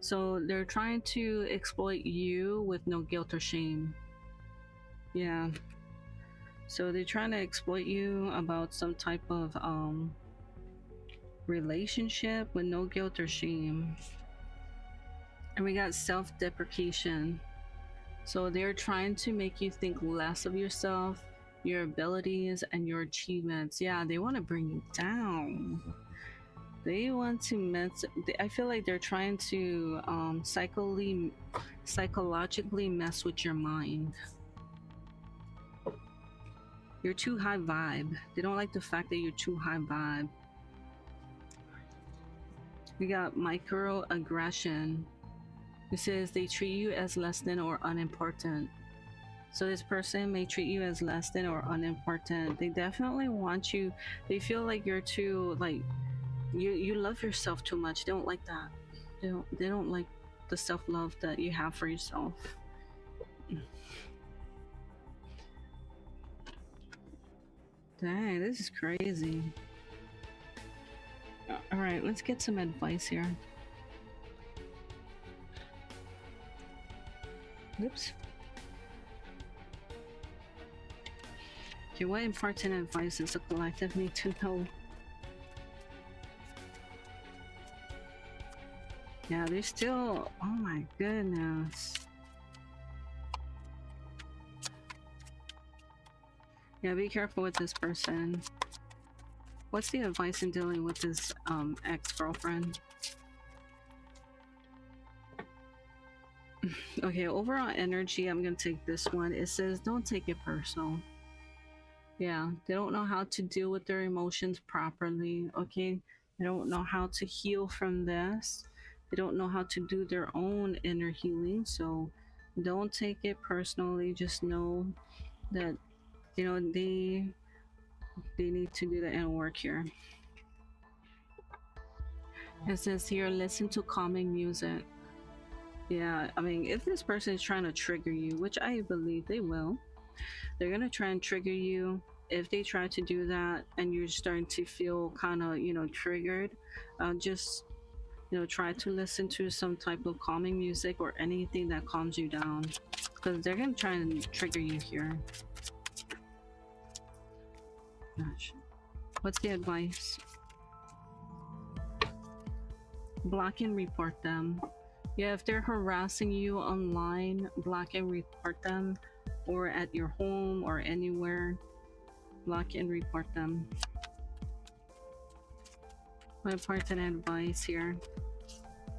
So they're trying to exploit you with no guilt or shame. Yeah. So they're trying to exploit you about some type of relationship with no guilt or shame. And we got self-deprecation. So they're trying to make you think less of yourself, your abilities, and your achievements. Yeah, they want to bring you down. They want to mess. I feel like they're trying to psychologically mess with your mind. You're too high vibe. They don't like the fact that you're too high vibe. We got microaggression. It says they treat you as less than or unimportant. So this person may treat you as less than or unimportant. They definitely want you. They feel like you're too like you love yourself too much. They don't like that. They don't like the self-love that you have for yourself. Dang, this is crazy. All right, let's get some advice here. Oops. Okay, what important advice does the collective need to know? Yeah, they're still. Oh my goodness. Yeah, be careful with this person. What's the advice in dealing with this ex-girlfriend? Okay, overall energy, I'm gonna take this one. It says don't take it personal. Yeah, they don't know how to deal with their emotions properly. Okay, they don't know how to heal from this. They don't know how to do their own inner healing. So don't take it personally. Just know that they need to do the inner work here. It says here, listen to calming music. Yeah, I mean, if this person is trying to trigger you, which I believe they will, they're gonna try and trigger you. If they try to do that and you're starting to feel kind of, triggered, just, try to listen to some type of calming music or anything that calms you down, because they're gonna try and trigger you here. Gosh. What's the advice? Block and report them. Yeah, if they're harassing you online, block and report them, or at your home or anywhere, block and report them. What important advice here?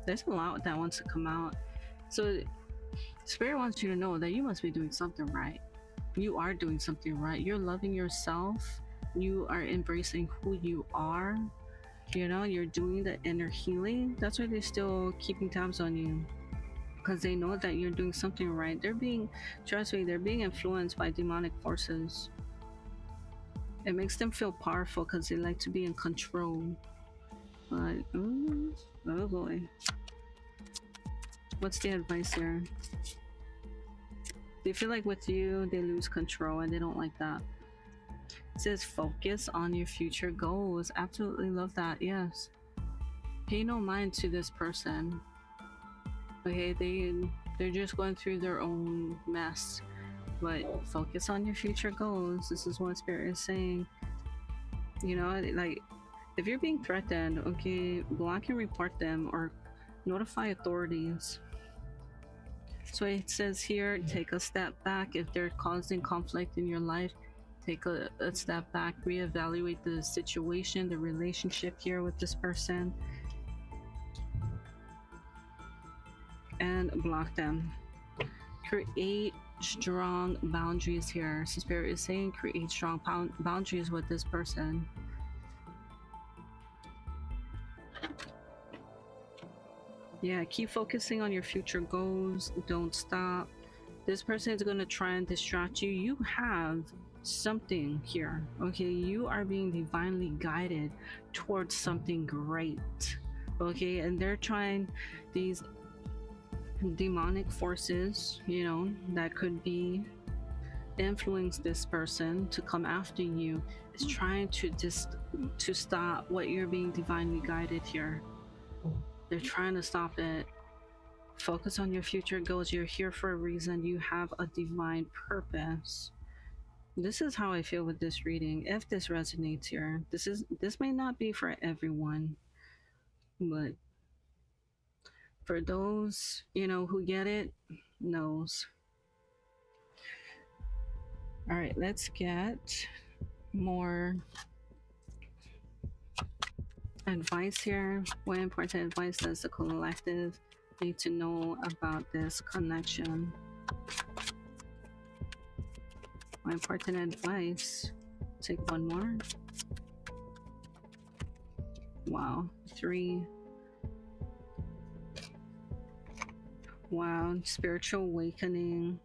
There's a lot that wants to come out. So Spirit wants you to know that you must be doing something right. You are doing something right. You're loving yourself. You are embracing who you are. You're doing the inner healing. That's why they're still keeping tabs on you, because they know that you're doing something right. Trust me, they're being influenced by demonic forces. It makes them feel powerful because they like to be in control. But, oh boy. What's the advice here? They feel like with you, they lose control and they don't like that. It says focus on your future goals. Absolutely love that. Yes. Pay no mind to this person. Okay, they're just going through their own mess. But focus on your future goals. This is what Spirit is saying. Like, if you're being threatened, okay, block and report them or notify authorities. So it says here, take a step back. If they're causing conflict in your life, take a step back, reevaluate the situation, the relationship here with this person, and block them. Create strong boundaries here. So Spirit is saying create strong boundaries with this person. Yeah, keep focusing on your future goals. Don't stop. This person is going to try and distract you. You have something here. Okay, you are being divinely guided towards something great. Okay, and they're trying, these demonic forces, that could be influence this person to come after you, is trying to stop what you're being divinely guided here. They're trying to stop it. Focus on your future goals. You're here for a reason. You have a divine purpose. This is how I feel with this reading. If this resonates here, this may not be for everyone, but For those, you know, who get it, knows. All right, let's get more advice here. What important advice does the collective need to know about this connection? What important advice? Take one more. Wow, 3. Wow, spiritual awakening.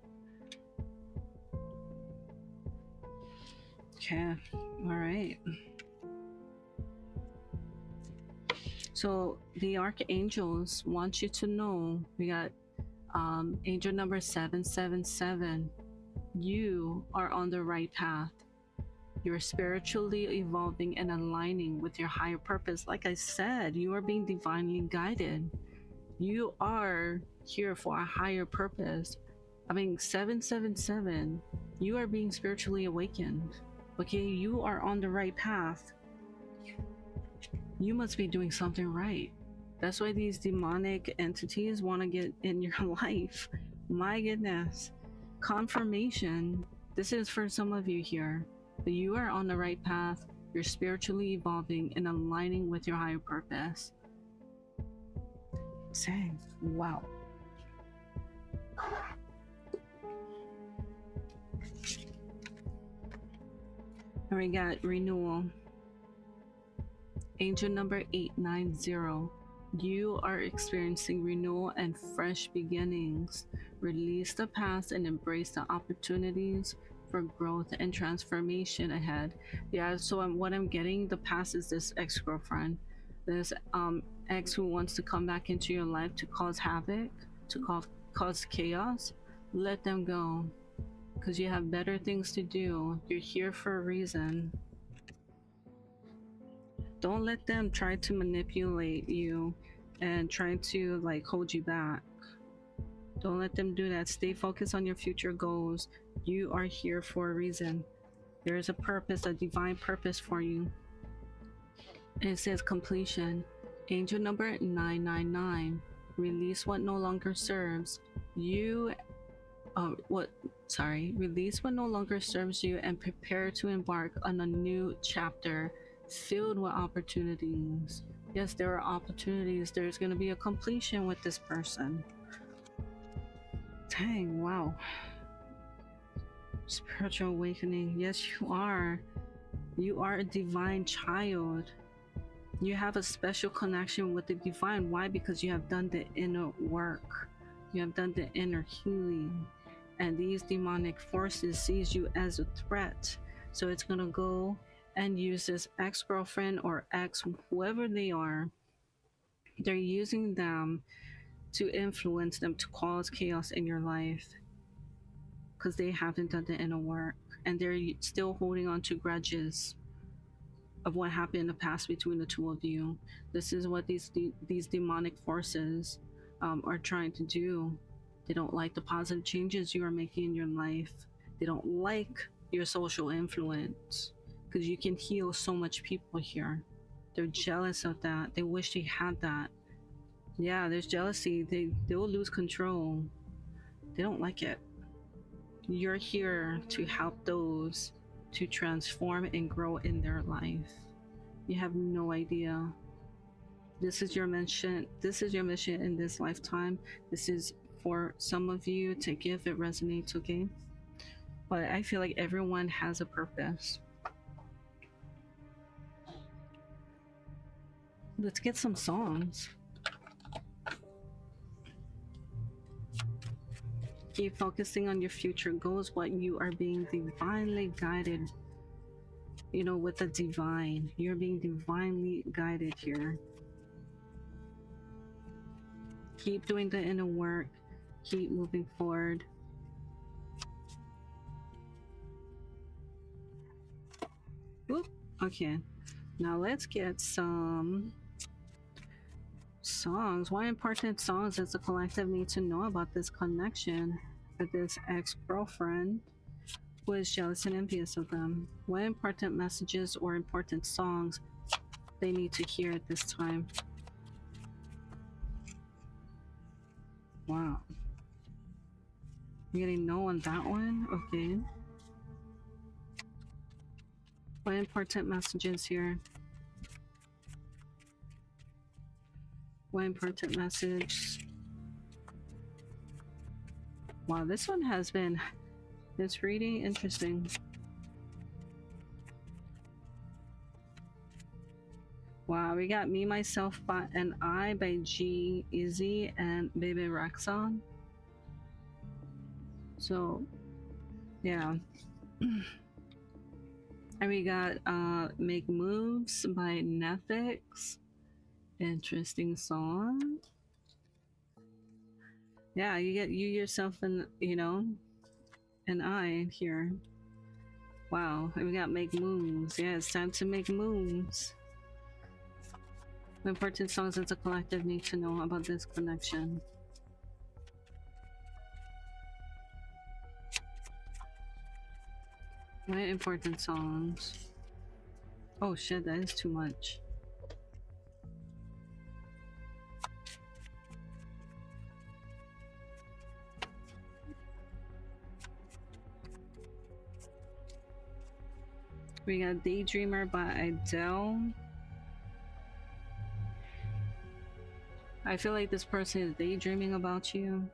Okay, all right. So the archangels want you to know, we got angel number 777. You are on the right path. You're spiritually evolving and aligning with your higher purpose. Like I said, you are being divinely guided. You are here for a higher purpose. I mean, 777, you are being spiritually awakened. Okay, you are on the right path. You must be doing something right. That's why these demonic entities want to get in your life. My goodness. Confirmation. This is for some of you here. That you are on the right path. You're spiritually evolving and aligning with your higher purpose. Dang. Wow. And we got renewal. Angel number 890. You are experiencing renewal and fresh beginnings. Release the past and embrace the opportunities for growth and transformation ahead. Yeah, so what I'm getting, the past is this ex-girlfriend. This ex who wants to come back into your life to cause havoc, to cause chaos. Let them go, because you have better things to do. You're here for a reason. Don't let them try to manipulate you and try to like hold you back. Don't let them do that. Stay focused on your future goals. You are here for a reason. There is a purpose, a divine purpose for you. And it says completion. Angel number 999. Release what no longer serves you. Release what no longer serves you and prepare to embark on a new chapter filled with opportunities. Yes, there are opportunities. There's going to be a completion with this person. Dang, wow. Spiritual awakening. Yes, you are. You are a divine child. You have a special connection with the divine. Why? Because you have done the inner work. You have done the inner healing. And these demonic forces sees you as a threat. So it's going to go and use this ex-girlfriend or ex, whoever they are. They're using them to influence them to cause chaos in your life because they haven't done the inner work and they're still holding on to grudges of what happened in the past between the two of you. This is what these demonic forces are trying to do. They don't like the positive changes you are making in your life. They don't like your social influence because you can heal so much people here. They're jealous of that. They wish they had that. Yeah, there's jealousy. They will lose control. They don't like it. You're here to help those to transform and grow in their life. You have no idea. This is your mission. This is your mission in this lifetime. This is for some of you. Take it if it resonates, okay? But I feel like everyone has a purpose. Let's get some songs. Keep focusing on your future goals, what you are being divinely guided. You know, with the divine. You're being divinely guided here. Keep doing the inner work. Keep moving forward. Oop, okay. Now let's get some songs. What important songs does the collective need to know about this connection with this ex-girlfriend who is jealous and envious of them? What important messages or important songs they need to hear at this time? Wow. You're getting no on that one? Okay. What important messages here? What important message? Wow, this one has been, it's really interesting. Wow, we got Me, Myself, and I by G-Eazy and Bebe Rexha. So, yeah. And we got Make Moves by Neffex. Interesting song. Yeah, you get you yourself and, you know, and I here. Wow, we got Make Moves. Yeah, it's time to make moves. What important songs as a collective need to know about this connection? What important songs? Oh shit, that is too much. We got Daydreamer by Adele. I feel like this person is daydreaming about you.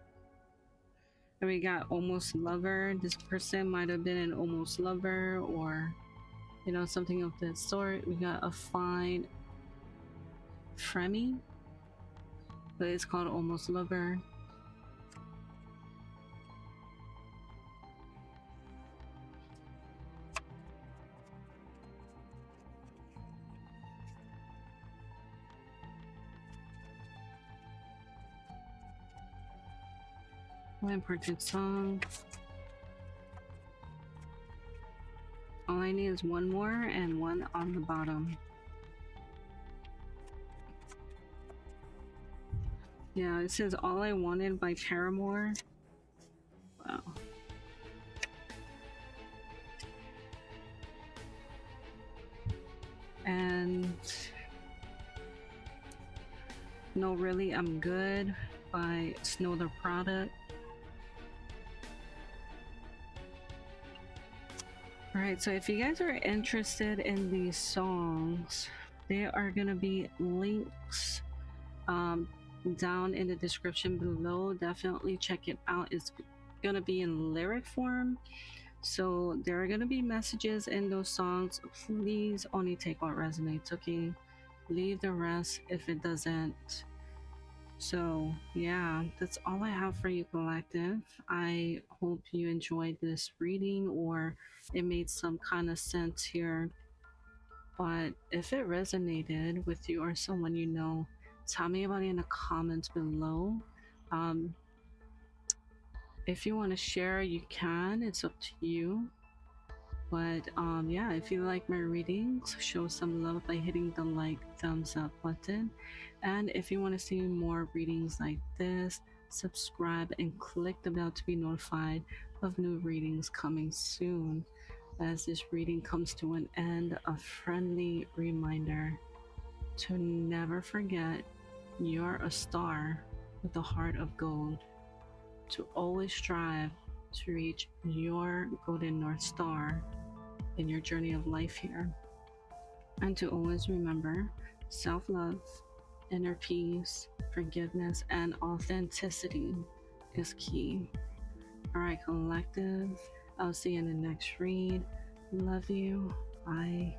And we got Almost Lover. This person might have been an almost lover or, you know, something of that sort. We got a fine Fremy, but it's called Almost Lover. What important song? All I need is one more and one on the bottom. Yeah, it says All I Wanted by Paramore. Wow. And No Really I'm Good by Snow the Product. Alright, so if you guys are interested in these songs, there are gonna be links down in the description below. Definitely check it out. It's gonna be in lyric form, so there are gonna be messages in those songs. Please only take what resonates, okay? Leave the rest if it doesn't. So yeah, that's all I have for you, collective. I hope you enjoyed this reading or it made some kind of sense here. But if it resonated with you or someone you know, tell me about it in the comments below. If you want to share, you can. It's up to you. But yeah, if you like my readings, show some love by hitting the like, thumbs up button. And if you want to see more readings like this, subscribe and click the bell to be notified of new readings coming soon. As this reading comes to an end, a friendly reminder to never forget you're a star with a heart of gold, to always strive to reach your golden North Star in your journey of life here, and to always remember self-love, inner peace, forgiveness, and authenticity is key. Alright, collective, I'll see you in the next read. Love you. Bye.